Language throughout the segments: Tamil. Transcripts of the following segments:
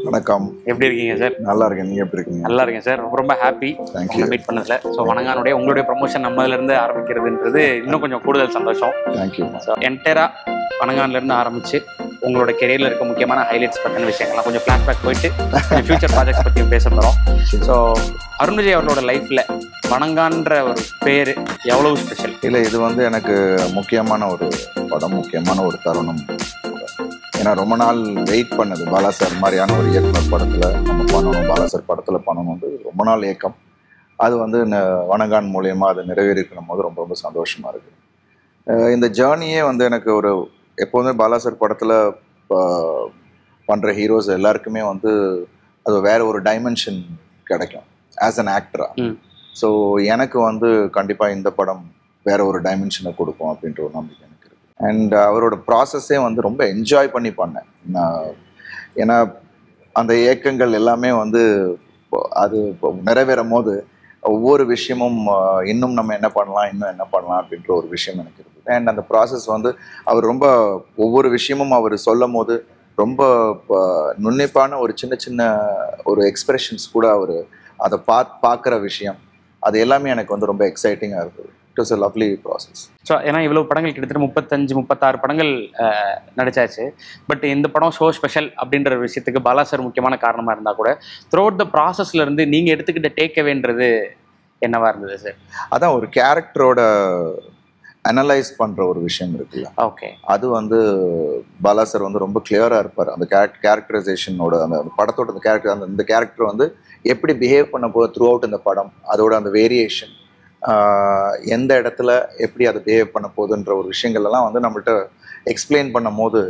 வணக்கம். எப்படி இருக்கீங்க சார்? நல்லா இருக்கேன். நீங்க எப்படி இருக்கீங்க? நல்லா இருக்கேன் சார். ரொம்ப ஹாப்பி உங்களை மீட் பண்ணதுல. ஸோ வணங்கானுடைய உங்களுடைய ப்ரமோஷன் நம்மதுல இருந்து ஆரம்பிக்கிறதுன்றது இன்னும் கொஞ்சம் கூடுதல் சந்தோஷம். தேங்க்யூ. ஸோ என்டையரா வணங்கான்ல இருந்து ஆரம்பிச்சு உங்களோட கெரியர்ல இருக்க முக்கியமான ஹைலைட்ஸ் பற்றின விஷயங்கள்லாம் கொஞ்சம் ஃபிளாஷ்பேக் போயிட்டு ஃபியூச்சர் ப்ராஜெக்ட்ஸ் பற்றியும் பேச போகிறோம். ஸோ அருண் விஜய் அவர்களோட லைஃப்ல வணங்கான்ற ஒரு பேர் எவ்வளவு ஸ்பெஷல்? இல்லை, இது வந்து எனக்கு முக்கியமான ஒரு படம், முக்கியமான ஒரு தருணம். ஏன்னா ரொம்ப நாள் வெயிட் பண்ணது பாலா சார் மாதிரியான ஒரு இயக்குனர் படத்தில் நம்ம பண்ணணும், பாலா சார் படத்தில் பண்ணணும்னு ரொம்ப நாள் ஏக்கம். அது வந்து வணங்கான் மூலயமா அது நிறைவேறிக்கணும் போது ரொம்ப ரொம்ப சந்தோஷமாக இருக்குது. இந்த ஜேர்னியே வந்து எனக்கு ஒரு எப்போதுமே பாலா சார் படத்தில் பண்ணுற ஹீரோஸ் எல்லாருக்குமே வந்து அது வேற ஒரு டைமென்ஷன் கிடைக்கும் ஆஸ் அன் ஆக்டரா. ஸோ எனக்கு வந்து கண்டிப்பாக இந்த படம் வேற ஒரு டைமென்ஷனை கொடுக்கும் அப்படின்ற ஒரு நம்பிக்கை எனக்கு இருக்குது. அண்ட் அவரோட ப்ராசஸே வந்து ரொம்ப என்ஜாய் பண்ணி பண்ணேன் நான். ஏன்னா அந்த ஏக்கங்கள் எல்லாமே வந்து அது நிறைவேறும் போது ஒவ்வொரு விஷயமும் இன்னும் நம்ம என்ன பண்ணலாம், இன்னும் என்ன பண்ணலாம் அப்படின்ற ஒரு விஷயம் எனக்கு இருக்குது. அண்ட் அந்த ப்ராசஸ் வந்து அவர் ரொம்ப ஒவ்வொரு விஷயமும் அவர் சொல்லும் போது ரொம்ப நுண்ணிப்பான ஒரு சின்ன சின்ன ஒரு எக்ஸ்பிரஷன்ஸ் கூட அவர் அதை பார்க்குற விஷயம் அது எல்லாமே எனக்கு வந்து ரொம்ப எக்ஸைட்டிங்காக இருக்குது. It was a lovely process. So ஏன்னா இவ்வளோ படங்கள் கிட்டத்தட்ட 35-36 படங்கள் நடிச்சாச்சு. பட் இந்த படம் ஷோ ஸ்பெஷல் அப்படின்ற விஷயத்துக்கு பாலா சார் முக்கியமான காரணமாக இருந்தால் கூட த்ரூ அவுட் த ப்ராசஸ்ல இருந்து நீங்கள் எடுத்துக்கிட்ட டேக்அவேன்றது என்னவா இருந்தது சார்? அதான் ஒரு கேரக்டரோட அனலைஸ் பண்ணுற ஒரு விஷயம் இருக்குல்ல. ஓகே. அது வந்து பாலா சார் வந்து ரொம்ப கிளியராக இருப்பார். அந்த கேரக்டரைசேஷனோட அந்த படத்தோட அந்த கேரக்டர் இந்த கேரக்டர் வந்து எப்படி பிஹேவ் பண்ண போது த்ரூ அவுட் இந்த படம், அதோட அந்த வேரியேஷன் எந்த இடத்துல எப்படி அதை பிஹேவ் பண்ண போகுதுன்ற ஒரு விஷயங்கள்லாம் வந்து நம்மள்கிட்ட எக்ஸ்பிளைன் பண்ணும் போது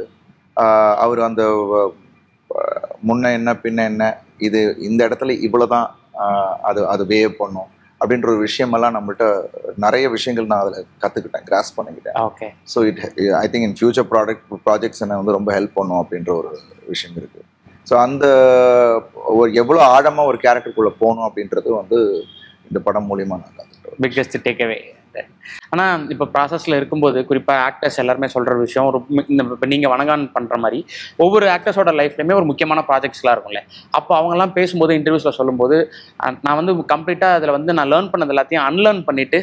அவர் அந்த முன்ன என்ன பின்ன என்ன இது இந்த இடத்துல இவ்வளோதான் அது பிஹேவ் பண்ணும் அப்படின்ற ஒரு விஷயமெல்லாம் நம்மள்கிட்ட நிறைய விஷயங்கள் நான் அதில் கற்றுக்கிட்டேன், கிராஸ் பண்ணிக்கிட்டேன். Okay. So I think in future projects என்ன வந்து ரொம்ப ஹெல்ப் பண்ணும் அப்படின்ற ஒரு விஷயம் இருக்குது. ஸோ அந்த ஒரு எவ்வளோ ஆழமாக ஒரு கேரக்டருக்குள்ளே போகணும் அப்படின்றது வந்து இந்த படம் மூலியமாக நான் கற்றுக்கிட்டேன். Biggest takeaway. ஆனால் இப்போ ப்ராசஸில் இருக்கும்போது குறிப்பாக ஆக்டர்ஸ் எல்லாருமே சொல்கிற விஷயம் ஒரு இப்போ நீங்கள் வணங்கான் பண்ணுற மாதிரி ஒவ்வொரு ஆக்டர்ஸோட லைஃப்லையுமே ஒரு முக்கியமான ப்ராஜெக்ட்ஸ்லாம் இருக்கும்ல. அப்போ அவங்கெல்லாம் பேசும்போது இன்டர்வியூஸில் சொல்லும்போது நான் வந்து கம்ப்ளீட்டாக அதில் வந்து நான் லேர்ன் பண்ணது எல்லாத்தையும் அன்லேர்ன் பண்ணிவிட்டு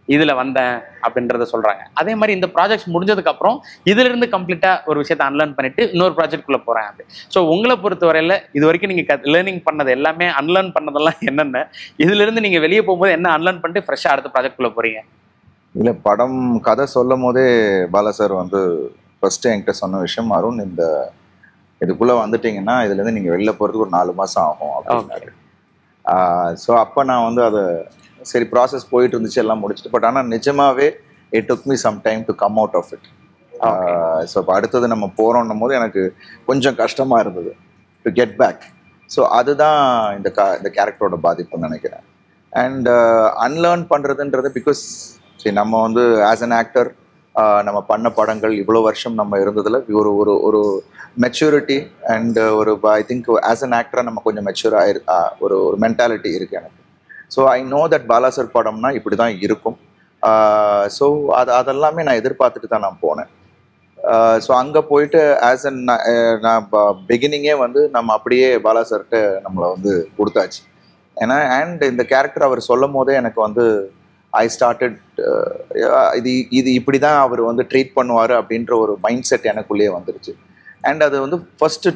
இதில் வந்தேன் அப்படின்றத சொல்கிறாங்க. அதே மாதிரி இந்த ப்ராஜெக்ட்ஸ் முடிஞ்சதுக்கப்புறம் இதிலிருந்து கம்ப்ளீட்டாக ஒரு விஷயத்தை அன்லேர்ன் பண்ணிவிட்டு இன்னொரு ப்ராஜெக்ட்குள்ளே போகிறேன் அப்படி. ஸோ உங்களை பொறுத்த வரையில் இது வரைக்கும் நீங்கள் லேர்னிங் பண்ணது எல்லாமே அன்லேர்ன் பண்ணதெல்லாம் என்னென்ன, இதிலிருந்து நீங்கள் வெளியே போகும்போது என்ன அன்லேர்ன் பண்ணிட்டு ஃப்ரெஷ்ஷாக அடுத்த ப்ராஜெக்ட்குள்ளே போகிறீங்க? இல்லை, படம் கதை சொல்லும் போதே பாலா சார் வந்து ஃபஸ்ட்டு என்கிட்ட சொன்ன விஷயம், அருண் இந்த இதுக்குள்ளே வந்துட்டிங்கன்னா இதுலேருந்து நீங்கள் வெளில போகிறதுக்கு ஒரு 4 மாதம் ஆகும் அப்படின்னாரு. ஸோ அப்போ நான் வந்து அதை சரி ப்ராசஸ் போயிட்டு இருந்துச்சு, எல்லாம் முடிச்சுட்டு. பட் ஆனால் நிஜமாவே it took me some time to come out of it. So இப்போ அடுத்தது நம்ம போகிறோன்னும் போது எனக்கு கொஞ்சம் கஷ்டமாக இருந்தது டு கெட் பேக். ஸோ அதுதான் இந்த கேரக்டரோட பாதிப்புன்னு நினைக்கிறேன். அண்ட் அன்லேர்ன் பண்ணுறதுன்றது பிகாஸ் சரி நம்ம வந்து ஆஸ் அன் ஆக்டர் நம்ம பண்ண படங்கள் இவ்வளோ வருஷம் நம்ம இருந்ததில் ஒரு ஒரு ஒரு மெச்சூரிட்டி அண்ட் ஒரு ஐ திங்க் ஆஸ் அன் ஆக்டராக நம்ம கொஞ்சம் மெச்சூராக ஒரு ஒரு மென்டாலிட்டி இருக்குது எனக்கு. So I know that Bala sir படம்னா இப்படி தான் இருக்கும். ஸோ அதெல்லாமே நான் எதிர்பார்த்துட்டு தான் நான் போனேன். ஸோ அங்கே போயிட்டு ஆஸ் அன் நான் பிகினிங்கே வந்து நம்ம அப்படியே பாலா சார்கிட்ட நம்மளை வந்து கொடுத்தாச்சு. ஏன்னா அண்ட் இந்த கேரக்டர் அவர் சொல்லும் போதே எனக்கு வந்து ஐ ஸ்டார்டட் இது இப்படி தான் அவர் வந்து ட்ரீட் பண்ணுவார் அப்படின்ற ஒரு மைண்ட் செட் எனக்குள்ளேயே வந்துருச்சு. அண்ட் அது வந்து ஃபர்ஸ்ட்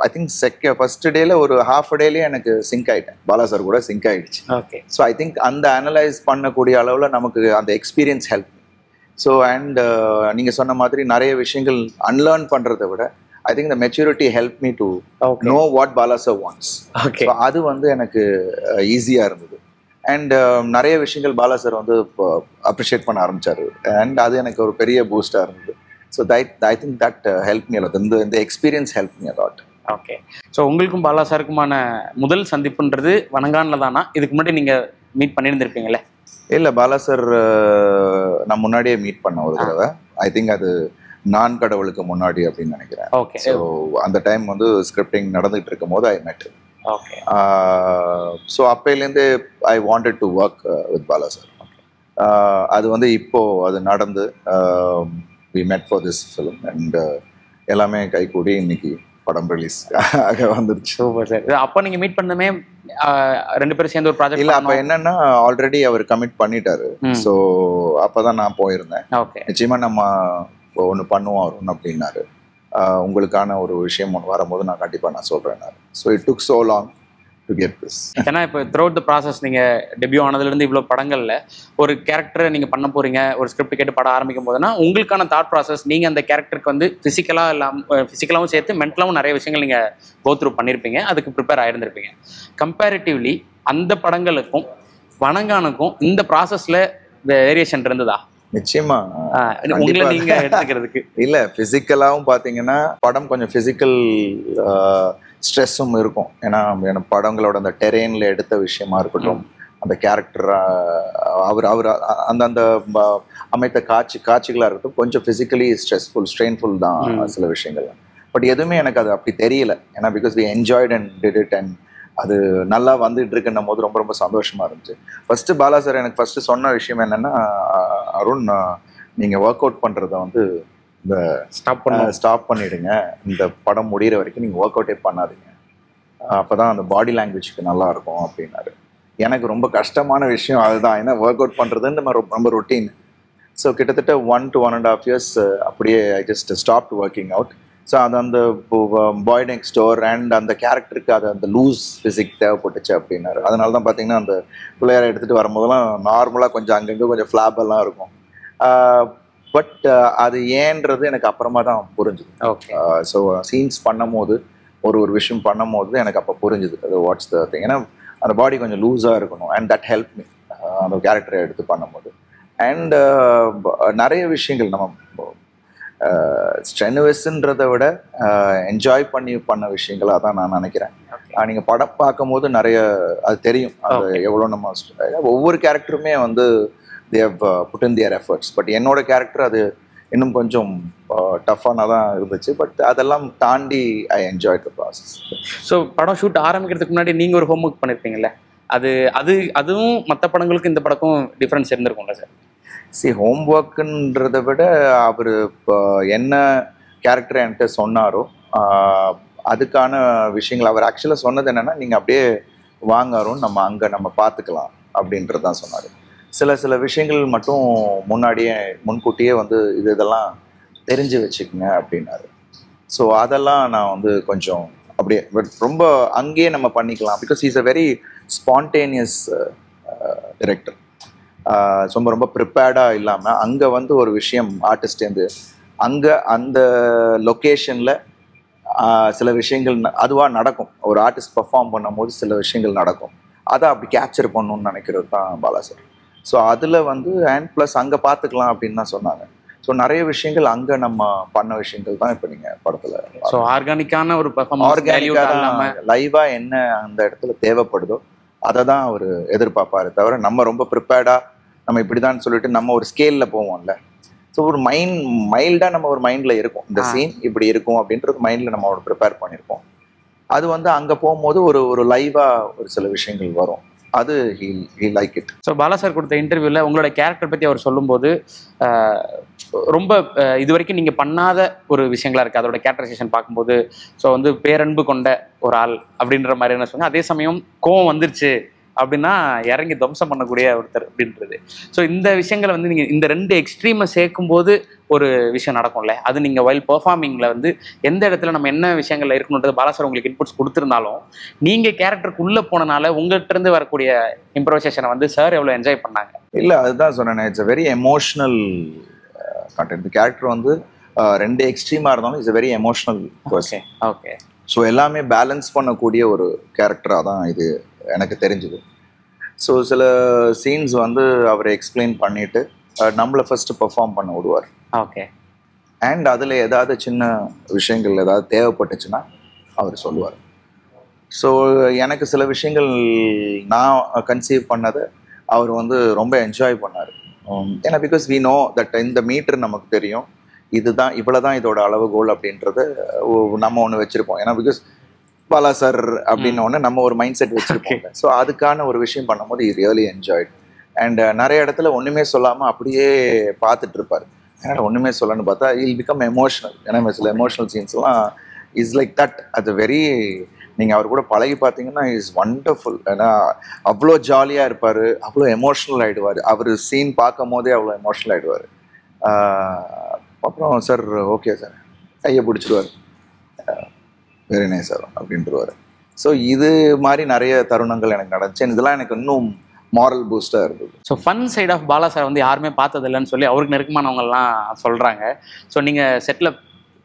ஐ திங்க் ஃபர்ஸ்ட் டேல ஒரு ஹாஃப் டேலேயே எனக்கு சிங்க் ஆகிட்டேன், பாலா சார் கூட சிங்க் ஆகிடுச்சு. ஓகே. ஸோ ஐ திங்க் அந்த அனலைஸ் பண்ணக்கூடிய அளவில் நமக்கு அந்த எக்ஸ்பீரியன்ஸ் ஹெல்ப். ஸோ அண்ட் நீங்கள் சொன்ன மாதிரி நிறைய விஷயங்கள் அன்லேர்ன் பண்ணுறதை விட I think the maturity help me to know what Bala sir wants. So அது வந்து எனக்கு ஈஸியாக இருந்தது. அண்ட் நிறைய விஷயங்கள் பாலா சார் வந்து அப்ரிஷியேட் பண்ண ஆரம்பித்தார். அண்ட் அது எனக்கு ஒரு பெரிய பூஸ்டாக இருந்தது. So I think that help me a lot. இந்த experience help me a lot. Okay. So உங்களுக்கும் பாலா சாருக்குமான முதல் சந்திப்புன்றது வணங்கானில் தானா? இதுக்கு முன்னாடி நீங்கள் மீட் பண்ணியிருந்திருப்பீங்களே? இல்லை, பாலா சார் நான் முன்னாடியே மீட் பண்ண ஒரு தடவை. ஐ திங்க் அது நான் கடவுளுக்கு முன்னாடி அப்படின்னு நினைக்கிறேன். ஓகே. ஸோ அந்த டைம் வந்து ஸ்கிரிப்டிங் நடந்துகிட்டு இருக்கும் போது ஐ மெட். ஓகே. ஸோ அப்பையிலேருந்து I wanted to work with Bala sir. அது வந்து இப்போது அது நடந்து we met for this film and எல்லாமே கைகூடி இன்னைக்கு படம் ரிலீஸ் ஆக வந்துருச்சு. Super sir. அப்போ நீங்க மீட் பண்ணமே 2 பேரும் சேர்ந்து ஒரு ப்ராஜெக்ட் இல்ல அப்ப என்னன்னா ஆல்ரெடி அவர் கமிட் பண்ணிட்டாரு. ஸோ அப்பதான் நான் போயிருந்தேன். ஓகே. நிச்சயமா நம்ம ஒன்று பண்ணுவோம் அருண் அப்படின்னாரு. உங்களுக்கான ஒரு விஷயம் ஒன்று வரும்போது நான் கண்டிப்பா நான் சொல்றேன். So it took so long to get this. ஏன்னா இப்போ த்ரூஅவுட் த ப்ராசஸ் நீங்கள் டெபியூ ஆனதுலேருந்து இவ்வளோ படங்களில் ஒரு கேரக்டரை நீங்கள் பண்ண போகிறீங்க, ஒரு ஸ்கிரிப்ட் கேட்டு படம் ஆரம்பிக்கும் போதுனா உங்களுக்கான தாட் ப்ராசஸ் நீங்கள் அந்த கேரக்டருக்கு வந்து ஃபிசிக்கலாகவும் சேர்த்து மென்டலாகவும் நிறைய விஷயங்கள் நீங்கள் கோ த்ரூ பண்ணியிருப்பீங்க, அதுக்கு ப்ரிப்பேர் ஆகிருந்திருப்பீங்க. கம்பேரிட்டிவ்லி அந்த படங்களுக்கும் வணங்கானுக்கும் இந்த ப்ராசஸில் வேரியேஷன் இருந்ததா? நிச்சயமா உங்களை நீங்க எடுத்துக்கிறதுக்கு இல்ல பிசிக்கலாவும் பாத்தீங்கன்னா படம் கொஞ்சம் பிசிக்கல் ஸ்ட்ரெஸ்ஸும் இருக்கும். ஏன்னா படங்களோட அந்த டெரெயின்ல எடுத்த விஷயமா இருக்கட்டும், அந்த கேரக்டர் அவர் அந்த அமைத்த காட்சிகளா இருக்கட்டும் கொஞ்சம் பிசிக்கலி ஸ்ட்ரெயின்ஃபுல் தான் சில விஷயங்கள். பட் எதுவுமே எனக்கு அது அப்படி தெரியல. ஏன்னா because we enjoyed and did it அண்ட் அது நல்லா வந்துட்டு இருக்குன்னும் போது ரொம்ப ரொம்ப சந்தோஷமா இருந்துச்சு. ஃபர்ஸ்ட் பாலா சார் எனக்கு ஃபர்ஸ்ட் சொன்ன விஷயம் என்னன்னா, அருண் நீங்க ஒர்க் அவுட் பண்றத வந்து இந்த ஸ்டாப் பண்ணிடுங்க, இந்த படம் முடிகிற வரைக்கும் நீங்க ஒர்க் அவுட்டே பண்ணாதீங்க, அப்பதான் அந்த பாடி லாங்குவேஜ்க்கு நல்லா இருக்கும் அப்படின்னாரு. எனக்கு ரொம்ப கஷ்டமான விஷயம் அதுதான். ஏன்னா ஒர்க் அவுட் பண்றதுன்னு ரொம்ப ரொட்டீன். ஸோ கிட்டத்தட்ட 1 to 1.5 years அப்படியே I just stopped working out. So அது அந்த பாய் நெக்ஸ்ட் டோர் அண்ட் அந்த கேரக்டருக்கு அது அந்த லூஸ் ஃபிசிக் தேவைப்பட்டுச்சு அப்படின்னாரு. அதனால தான் பார்த்தீங்கன்னா அந்த பிள்ளையாரை எடுத்துகிட்டு வரும்போதெல்லாம் நார்மலாக கொஞ்சம் அங்கங்கே கொஞ்சம் ஃப்ளாப்பெல்லாம் இருக்கும். பட் அது ஏன்றது எனக்கு அப்புறமா தான் புரிஞ்சுது. ஸோ சீன்ஸ் பண்ணும் போது ஒரு விஷயம் பண்ணும் போது எனக்கு அப்போ புரிஞ்சுது அது வாட்ஸ் த திங். ஏன்னா அந்த பாடி கொஞ்சம் லூஸாக இருக்கணும் அண்ட் தட் ஹெல்ப் மீ அந்த கேரக்டரை எடுத்து பண்ணும்போது. அண்ட் நிறைய விஷயங்கள் நம்ம ஸ்ட்ரெனுவஸ்ன்றதை விட என்ஜாய் பண்ண விஷயங்களாக தான் நான் நினைக்கிறேன். நீங்கள் படம் பார்க்கும் போது நிறைய அது தெரியும், அது எவ்வளோ நம்ம ஒவ்வொரு கேரக்டருமே வந்து they have put in their efforts. But என்னோட கேரக்டர் அது இன்னும் கொஞ்சம் டஃப்பான தான் இருந்துச்சு. பட் அதெல்லாம் தாண்டி I enjoy the process. So படம் ஷூட் ஆரம்பிக்கிறதுக்கு முன்னாடி நீங்கள் ஒரு ஹோம் ஒர்க் பண்ணியிருப்பீங்கல்ல, அதுவும் மற்ற படங்களுக்கும் இந்த படக்கும் டிஃப்ரென்ஸ் இருந்திருக்கும்ல சார்? ஹோம் ஒர்க்குன்றதை விட அவர் இப்போ என்ன கேரக்டர் என்கிட்ட சொன்னாரோ அதுக்கான விஷயங்கள் அவர் ஆக்சுவலாக சொன்னது என்னென்னா, நீங்கள் அப்படியே வாங்காரும் நம்ம அங்கே நம்ம பார்த்துக்கலாம் அப்படின்றது தான் சொன்னார். சில விஷயங்கள் மட்டும் முன்கூட்டியே வந்து இதெல்லாம் தெரிஞ்சு வச்சுக்கோங்க அப்படின்னாரு. ஸோ அதெல்லாம் நான் வந்து கொஞ்சம் அப்படியே பட் ரொம்ப அங்கேயே நம்ம பண்ணிக்கலாம். Because is a very spontaneous director. ரொம்ப ப்ரிப்பேர்டாக இல்லாமல் அங்கே வந்து ஒரு விஷயம் ஆர்டிஸ்டேருந்து அங்கே அந்த லொக்கேஷனில் சில விஷயங்கள் அதுவாக நடக்கும். ஒரு ஆர்டிஸ்ட் பர்ஃபார்ம் பண்ணும் போது சில விஷயங்கள் நடக்கும், அதை அப்படி கேப்சர் பண்ணணும்னு நினைக்கிறது தான் பாலா சார். ஸோ அதில் வந்து அண்ட் ப்ளஸ் அங்கே பார்த்துக்கலாம் அப்படின்னு தான் சொன்னாங்க. ஸோ நிறைய விஷயங்கள் அங்கே நம்ம பண்ண விஷயங்கள் தான் இப்போ நீங்கள் படத்தில் ஸோ ஆர்கானிக்கான ஒரு ஆர்கானிக்காக லைவாக என்ன அந்த இடத்துல தேவைப்படுதோ அதை தான் அவர் எதிர்பார்ப்பாரு தவிர நம்ம ரொம்ப ப்ரிப்பேர்டாக நம்ம இப்படி தான் சொல்லிட்டு நம்ம ஒரு ஸ்கேலில் போவோம்ல. ஸோ ஒரு மைல்டாக நம்ம ஒரு மைண்டில் இருக்கும், இந்த சீன் இப்படி இருக்கும் அப்படின்றது மைண்டில் நம்ம ஒரு ப்ரிப்பேர் பண்ணியிருப்போம். அது வந்து அங்கே போகும்போது ஒரு லைவாக ஒரு சில விஷயங்கள் வரும், அது he like it. So Bala sir கொடுத்த இன்டர்வியூவில் உங்களோட கேரக்டர் பற்றி அவர் சொல்லும்போது ரொம்ப இது வரைக்கும் நீங்கள் பண்ணாத ஒரு விஷயங்களா இருக்குது அதோட கேரக்டரைசேஷன் பார்க்கும்போது. ஸோ வந்து பேரன்பு கொண்ட ஒரு ஆள் அப்படின்ற மாதிரி என்ன சொன்னாங்க, அதே சமயம் கோவம் வந்துருச்சு அப்படின்னா இறங்கி துவம்சம் பண்ணக்கூடிய ஒருத்தர் அப்படின்றது. ஸோ இந்த விஷயங்களை வந்து நீங்கள் இந்த 2 எக்ஸ்ட்ரீமை சேர்க்கும்போது ஒரு விஷயம் நடக்கும்ல, அது நீங்கள் வைல் பெர்ஃபார்மிங்கில் வந்து எந்த இடத்துல நம்ம என்ன விஷயங்கள்ல இருக்கணுன்றது பாலா சார் உங்களுக்கு இன்புட்ஸ் கொடுத்துருந்தாலும் நீங்கள் கேரக்டருக்குள்ளே போனனால உங்கள்கிட்ட இருந்து வரக்கூடிய இம்ப்ரோவைசேஷனை வந்து சார் எவ்வளோ என்ஜாய் பண்ணாங்க? இல்லை அதுதான் சொன்னேன், இட்ஸ் வெரி எமோஷ்னல் கண்டென்ட். இந்த கேரக்டர் வந்து 2 எக்ஸ்ட்ரீமாக இருந்தாலும் it's very emotional person. Okay. So எல்லாமே பேலன்ஸ் பண்ணக்கூடிய ஒரு கேரக்டராக தான் இது எனக்கு தெரிஞ்சுது. ஸோ சில சீன்ஸ் வந்து அவர் எக்ஸ்பிளைன் பண்ணிவிட்டு நம்மளை ஃபஸ்ட்டு பெர்ஃபார்ம் பண்ண விடுவார். ஓகே. அண்ட் அதில் ஏதாவது சின்ன விஷயங்கள் ஏதாவது தேவைப்பட்டுச்சுன்னா அவர் சொல்லுவார். ஸோ எனக்கு சில விஷயங்கள் நான் கன்சீவ் பண்ணதை அவர் வந்து ரொம்ப என்ஜாய் பண்ணார். ஏன்னா பிகாஸ் வி நோ தட் இந்த மீட்டர் நமக்கு தெரியும், இதுதான் இவ்வளோதான் இதோட அளவுகோல் அப்படின்றத நம்ம ஒன்று வச்சுருப்போம். ஏன்னா பிகாஸ் பாலா சார் அப்படின்ன ஒன்று நம்ம ஒரு மைண்ட் செட் வச்சுருப்போம். ஸோ அதுக்கான ஒரு விஷயம் பண்ணும்போது இது ரியலி என்ஜாய்ட். அண்ட் நிறைய இடத்துல ஒன்றுமே சொல்லாமல் அப்படியே பார்த்துட்டு இருப்பார். ஏன்னா ஒன்றுமே சொல்லணும்னு பார்த்தா இல் பிகம் எமோஷ்னல். ஏன்னா சில எமோஷ்னல் சீன்ஸ்லாம் இஸ் லைக் தட். அது வெரி, நீங்கள் அவர் கூட பழகி பார்த்தீங்கன்னா இஸ் வண்டர்ஃபுல். ஏன்னா அவ்வளோ ஜாலியாக இருப்பார், அவ்வளோ எமோஷ்னல் ஆகிடுவார். அவர் சீன் பார்க்கும் போதே அவ்வளோ எமோஷ்னல் ஆகிடுவார். அப்புறம் சார் ஓகே சார் கையை பிடிச்சிடுவார், வெரி நைஸ் சார் அப்படின்றவார். ஸோ இது மாதிரி நிறைய தருணங்கள் எனக்கு நடந்துச்சு. இதெல்லாம் எனக்கு இன்னும் மாரல் பூஸ்டாக இருந்தது. So fun side of Bala sir வந்து யாருமே பார்த்ததில்லைன்னு சொல்லி அவருக்கு நெருக்கமானவங்கலாம் சொல்கிறாங்க. ஸோ நீங்கள் செட்டில்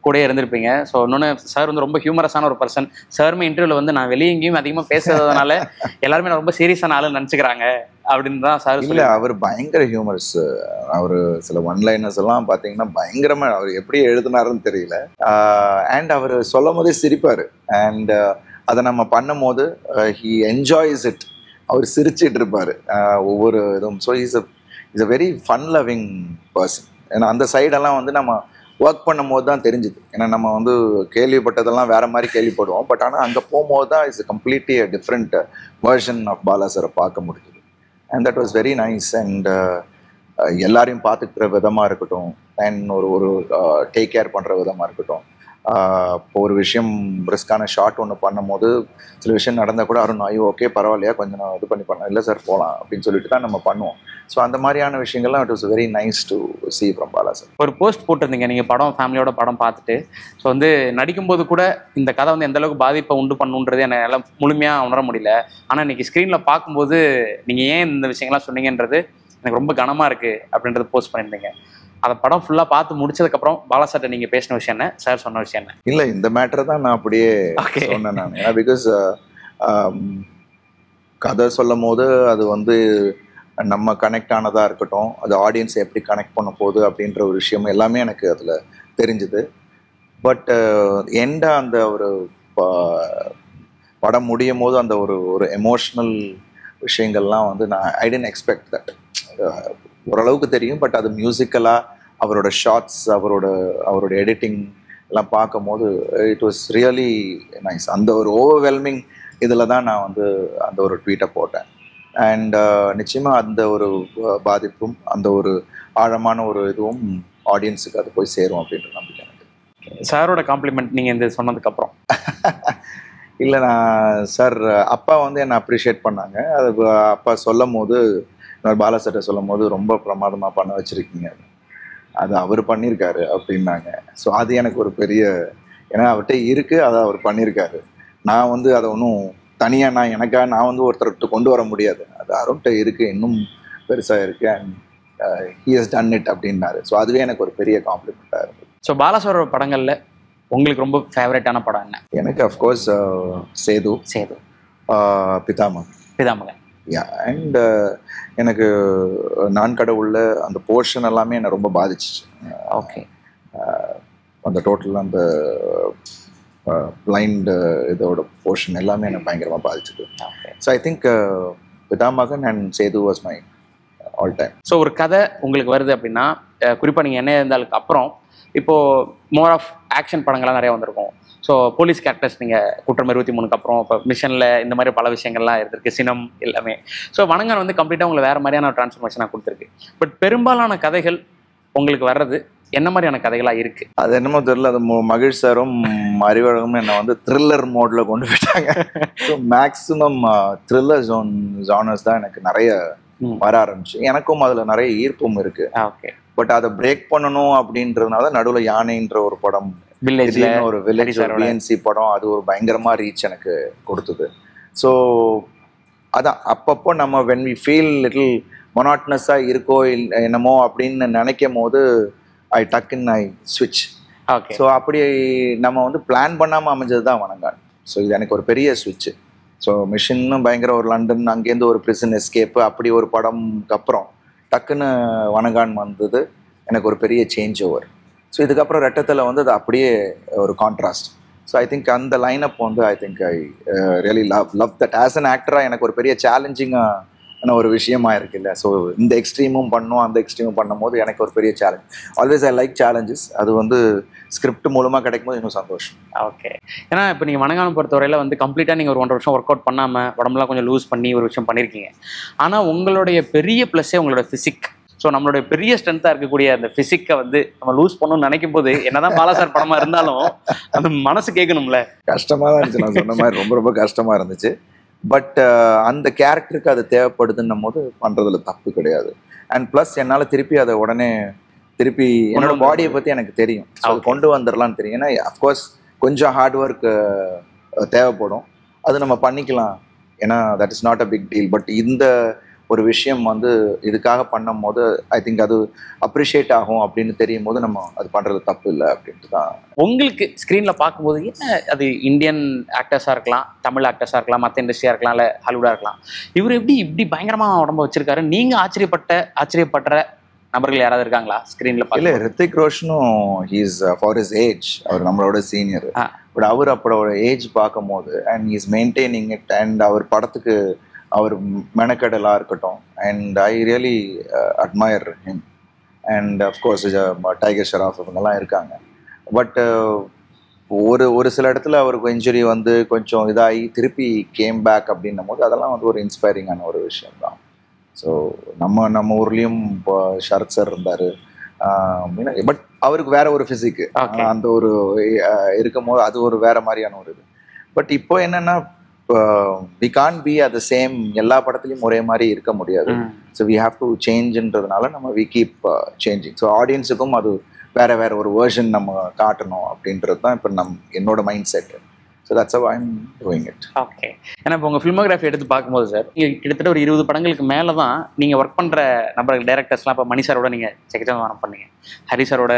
கூட இருந்திருப்பீங்க. ஸோ இன்னொன்று சார் வந்து ரொம்ப ஹியூமரஸான ஒரு பர்சன். சாருமே இன்டர்வியூவில் வந்து நான் வெளியே எங்கேயும் அதிகமாக பேசுறதுனால எல்லாருமே நான் ரொம்ப சீரியஸான ஆளுன்னு நினச்சிக்கிறாங்க அப்படின்னு தான் சார் இல்லை. அவர் பயங்கர ஹியூமரஸ். அவர் சில ஒன்லைனர்ஸ் எல்லாம் பார்த்தீங்கன்னா பயங்கரமாக அவர் எப்படி எழுதினாருன்னு தெரியல. அண்ட் அவர் சொல்லும் போதே சிரிப்பார். அண்ட் அதை நம்ம பண்ணும் போது ஹி என்ஜாய்ஸ் இட். அவர் சிரிச்சிட்டு இருப்பார் ஒவ்வொரு இதுவும். So is a very fun loving person. ஏன்னா அந்த சைடெல்லாம் வந்து நம்ம ஒர்க் பண்ணும் போது தான் தெரிஞ்சுது. ஏன்னா நம்ம வந்து கேள்விப்பட்டதெல்லாம் வேறு மாதிரி கேள்விப்படுவோம். பட் ஆனால் அங்கே போகும்போது தான் it's completely a different version of Bala சாரை பார்க்க முடியுது. And that was very nice. And எல்லாரையும் பார்த்துக்கிற விதமாக இருக்கட்டும், அண்ட் ஒரு டேக் கேர் பண்ணுற விதமாக இருக்கட்டும். இப்போ ஒரு விஷயம் ரிஸ்கான ஷாட் ஒன்று பண்ணும் போது சில விஷயம் நடந்தால் கூட அருண் ஐயோ ஓகே பரவாயில்லையா கொஞ்சம் நான் இது பண்ணி பண்ணேன், இல்லை சார் போகலாம் அப்படின்னு சொல்லிட்டு தான் நம்ம பண்ணுவோம். ஸோ அந்த மாதிரியான விஷயங்கள்லாம் it was very nice to see from Bala sir. ஒரு போஸ்ட் போட்டிருந்தீங்க நீங்கள் படம் ஃபேமிலியோட படம் பார்த்துட்டு. ஸோ வந்து நடிக்கும்போது கூட இந்த கதை வந்து எந்தளவுக்கு பாதிப்பை உண்டு பண்ணுன்றது என்னால் முழுமையாக உணர முடியல. ஆனால் இன்னைக்கு ஸ்க்ரீனில் பார்க்கும்போது நீங்கள் ஏன் இந்த விஷயங்கள்லாம் சொன்னீங்கன்றது எனக்கு ரொம்ப கனமாக இருக்குது அப்படின்றது போஸ்ட் பண்ணியிருந்தீங்க. அதை படம் ஃபுல்லாக பார்த்து முடிச்சதுக்கப்புறம் பாலா சார்ட்ட நீங்கள் பேசின விஷயம் என்ன, சார் சொன்ன விஷயம் என்ன? இல்லை, இந்த மேட்டரை தான் நான் அப்படியே சொன்னேன் நான். ஏன்னா பிகாஸ் கதை சொல்லும் போது அது வந்து நம்ம கனெக்ட் ஆனதாக இருக்கட்டும், அது ஆடியன்ஸை எப்படி கனெக்ட் பண்ண போகுது அப்படின்ற ஒரு விஷயம் எல்லாமே எனக்கு அதில் தெரிஞ்சுது. பட் எண்டாக அந்த ஒரு படம் முடியும் போது அந்த ஒரு எமோஷ்னல் விஷயங்கள்லாம் வந்து நான் ஐ டென்ட் எக்ஸ்பெக்ட் தட். ஓரளவுக்கு தெரியும், பட் அது மியூசிக்கலாக அவரோட ஷார்ட்ஸ், அவரோட எடிட்டிங் எல்லாம் பார்க்கும் போது இட் வாஸ் ரியலி நைஸ். அந்த ஒரு ஓவர்வெல்மிங் இதில் தான் நான் வந்து அந்த ஒரு ட்வீட்டை போட்டேன். அண்ட் நிச்சயமாக அந்த ஒரு பாதிப்பும் அந்த ஒரு ஆழமான ஒரு இதுவும் ஆடியன்ஸுக்கு அது போய் சேரும் அப்படின்ற நம்பிக்கை எனக்கு. சாரோட காம்ப்ளிமெண்ட் நீங்கள் இந்த சொன்னதுக்கப்புறம்? இல்லை, நான் சார் அப்பா வந்து என்னை அப்ரிஷியேட் பண்ணாங்க. அது அப்பா சொல்லும் போது, பாலா சார்ட்ட சொல்லும் போது ரொம்ப பிரமாதமாக பண்ண வச்சுருக்கீங்க, அது அவர் பண்ணியிருக்காரு அப்படின்னாங்க. ஸோ அது எனக்கு ஒரு பெரிய, ஏன்னா அவர்கிட்ட இருக்குது, அதை அவர் பண்ணியிருக்காரு. நான் வந்து அதை ஒன்றும் தனியாக நான் வந்து ஒருத்தர்கிட்ட கொண்டு வர முடியாது. அது அருண்கிட்ட இருக்குது, இன்னும் பெருசாக இருக்குது. And he has done it அப்படின்னாரு. ஸோ அதுவே எனக்கு ஒரு பெரிய காம்ப்ளிமெண்ட்டாக இருந்தது. ஸோ பாலா சாரோட படங்களில் உங்களுக்கு ரொம்ப ஃபேவரட்டான படம் என்ன? எனக்கு of course Sethu, Pithamagan. Yeah. And எனக்கு நான் கடவுளில் அந்த போர்ஷன் எல்லாமே என்னை ரொம்ப பாதிச்சிச்சு. ஓகே. அந்த டோட்டல் அந்த பிளைண்ட் இதோட போர்ஷன் எல்லாமே என்னை பயங்கரமாக பாதிச்சுது. So I think Pithamagan and Sethu was my all time. ஸோ ஒரு கதை உங்களுக்கு வருது அப்படின்னா, குறிப்பாக நீங்கள் என்ன இருந்தாலும் அப்புறம் இப்போது மோர் ஆஃப் ஆக்ஷன் படங்கள்லாம் நிறையா வந்திருக்கும். ஸோ போலீஸ் கேரக்டர்ஸ் நீங்கள் குற்றம் 23க்கு அப்புறம் இப்போ மிஷனில் இந்த மாதிரி பல விஷயங்கள்லாம் இருந்திருக்கு, சினம் எல்லாமே. ஸோ வணங்கன் வந்து கம்ப்ளீட்டாக உங்களுக்கு வேறு மாதிரியான டிரான்ஸ்ஃபர்மேஷனாக கொடுத்துருக்கு. பட் பெரும்பாலான கதைகள் உங்களுக்கு வர்றது என்ன மாதிரியான கதைகளாக இருக்குது? அது என்னமோ தெரியல, அது மகிழ் சாரும் அறிவழகும் என்னை வந்து த்ரில்லர் மோடில் கொண்டு போயிட்டாங்க. ஸோ மேக்ஸிமம் த்ரில்லர் ஜானர்ஸ் தான் எனக்கு நிறைய வர ஆரம்பிச்சு. எனக்கும் அதில் நிறைய ஈர்ப்பும் இருக்குது. ஓகே. பட் அதை பிரேக் பண்ணணும் அப்படின்றதுனால நடுவில் யானைன்ற ஒரு படம், ஒரு வில்லேஜ் பிஎன்சி படம், அது ஒரு பயங்கரமா ரீச் எனக்கு கொடுத்தது. ஸோ அதான் அப்பப்போ நம்ம வென் வி ஃபீல் லிட்டில் மொனாட்னஸாக இருக்கோ என்னமோ அப்படின்னு நினைக்கும் போது ஐ ஸ்விட்ச். ஓகே. ஸோ அப்படி நம்ம வந்து பிளான் பண்ணாமல் அமைஞ்சது தான் வணங்கான். ஸோ இது எனக்கு ஒரு பெரிய ஸ்விட்ச்சு. ஸோ மிஷின்னும் பயங்கர ஒரு லண்டன், அங்கேருந்து ஒரு பிரிசன் எஸ்கேப்பு, அப்படி ஒரு படம்க்கு அப்புறம் டக்குன்னு வணங்கான் வந்தது எனக்கு ஒரு பெரிய சேஞ்ச் ஓவர். ஸோ இதுக்கப்புறம் ரெட்டத்தில் வந்து அது அப்படியே ஒரு கான்ட்ராஸ்ட். ஸோ ஐ திங்க் அந்த லைனப் வந்து I think I really love that. As an ஆக்டராக எனக்கு ஒரு பெரிய சேலஞ்சிங்கான ஒரு விஷயமா இருக்குல்ல. ஸோ இந்த எக்ஸ்ட்ரீமும் பண்ணும், அந்த எக்ஸ்ட்ரீமும் பண்ணும் போது எனக்கு ஒரு பெரிய challenge. Always I like challenges. அது வந்து ஸ்கிரிப்ட் மூலமாக கிடைக்கும் போது இன்னும் சந்தோஷம். ஓகே. ஏன்னா இப்போ நீங்கள் வணங்கானம் பொறுத்தவரையில் வந்து கம்ப்ளீட்டாக நீங்கள் ஒரு 1.5 வருஷம் ஒர்க் அவுட் பண்ணாமல் உடம்புலாம் கொஞ்சம் லூஸ் பண்ணி ஒரு விஷயம் பண்ணியிருக்கீங்க. ஆனால் உங்களுடைய பெரிய ப்ளஸ்ஸே உங்களோட ஃபிசிக். ஸோ நம்மளுடைய பெரிய ஸ்ட்ரென்த்தாக இருக்கக்கூடிய அந்த ஃபிசிக்கை வந்து நம்ம லூஸ் பண்ணணும்னு நினைக்கும் போது என்னதான் பாலா சார் படமாக இருந்தாலும் அந்த மனசு கேட்கணும்ல. கஷ்டமாக தான் இருந்துச்சு, நான் சொன்ன மாதிரி ரொம்ப ரொம்ப கஷ்டமாக இருந்துச்சு. பட் அந்த கேரக்டருக்கு அது தேவைப்படுதுன்னும் போது பண்ணுறதுல தப்பு கிடையாது. அண்ட் ப்ளஸ் என்னால் திருப்பி அதை உடனே திருப்பி என்னோட பாடியை பற்றி எனக்கு தெரியும், அது கொண்டு வந்துடலான்னு தெரியும். ஏன்னா அஃப்கோர்ஸ் கொஞ்சம் ஹார்ட் ஒர்க் தேவைப்படும், அது நம்ம பண்ணிக்கலாம், ஏன்னா that is not a big deal. But இந்த ஒரு விஷயம் வந்து இதுக்காக பண்ணும் போது ஐ திங்க் அது அப்ரிஷியேட் ஆகும் அப்படின்னு தெரியும் போது நம்ம அது பண்ணுறது தப்பு இல்லை அப்படின்ட்டு தான். உங்களுக்கு ஸ்க்ரீனில் பார்க்கும்போது என்ன அது இந்தியன் ஆக்டர்ஸாக இருக்கலாம், தமிழ் ஆக்டர்ஸாக இருக்கலாம், மற்ற இண்டஸ்ட்ரியாக இருக்கலாம், இல்லை ஹாலிவுட்டாக இருக்கலாம், இவர் எப்படி இப்படி பயங்கரமாக உடம்ப வச்சிருக்காரு? நீங்கள் ஆச்சரியப்படுற நபர்கள் யாராவது இருக்காங்களா ஸ்க்ரீனில் பார்க்க? இல்லை, ரித்திக் ரோஷனும் ஹீஸ் ஃபார் ஹிஸ் ஏஜ், அவர் நம்மளோட சீனியர். பட் அவர் அப்போட ஏஜ் பார்க்கும் போது and he's maintaining it, and அவர் படத்துக்கு அவர் மெனக்கெடலாக இருக்கட்டும், and I really admire him. And of course Tiger Shroff இவங்கெல்லாம் இருக்காங்க. பட் ஒரு சில இடத்துல அவருக்கு இன்ஜுரி வந்து கொஞ்சம் இதாகி திருப்பி கேம் பேக் அப்படின்னும் போது அதெல்லாம் வந்து ஒரு இன்ஸ்பைரிங்கான ஒரு விஷயம் தான். ஸோ நம்ம ஊர்லேயும் இப்போ ஷரத் சார் இருந்தார், பட் அவருக்கு வேற ஒரு ஃபிசிக்கு, அந்த ஒரு இருக்கும் போது அது ஒரு வேற மாதிரியான ஒரு இது. பட் இப்போ என்னன்னா we can't be at the same, எல்லா படத்துலையும் ஒரே மாதிரி இருக்க முடியாது. ஸோ we have to changeன்றதுனால நம்ம we keep changing. ஸோ ஆடியன்ஸுக்கும் அது வேற ஒரு வேர்ஷன் நம்ம காட்டணும் அப்படின்றது தான் இப்போ என்னோட mind set. So that's how I'm doing it. Okay. ஏன்னா இப்போ உங்கள் ஃபில்மோகிராஃபி எடுத்து பார்க்கும்போது சார், நீங்கள் கிட்டத்தட்ட ஒரு 20 படங்களுக்கு மேலே தான் நீங்கள் ஒர்க் பண்ணுற நபர்கள் டைரக்டர்ஸ்லாம். இப்போ மணி சாரோட நீங்கள் செக்கச்சவானம் பண்ணீங்க, ஹரி சாரோட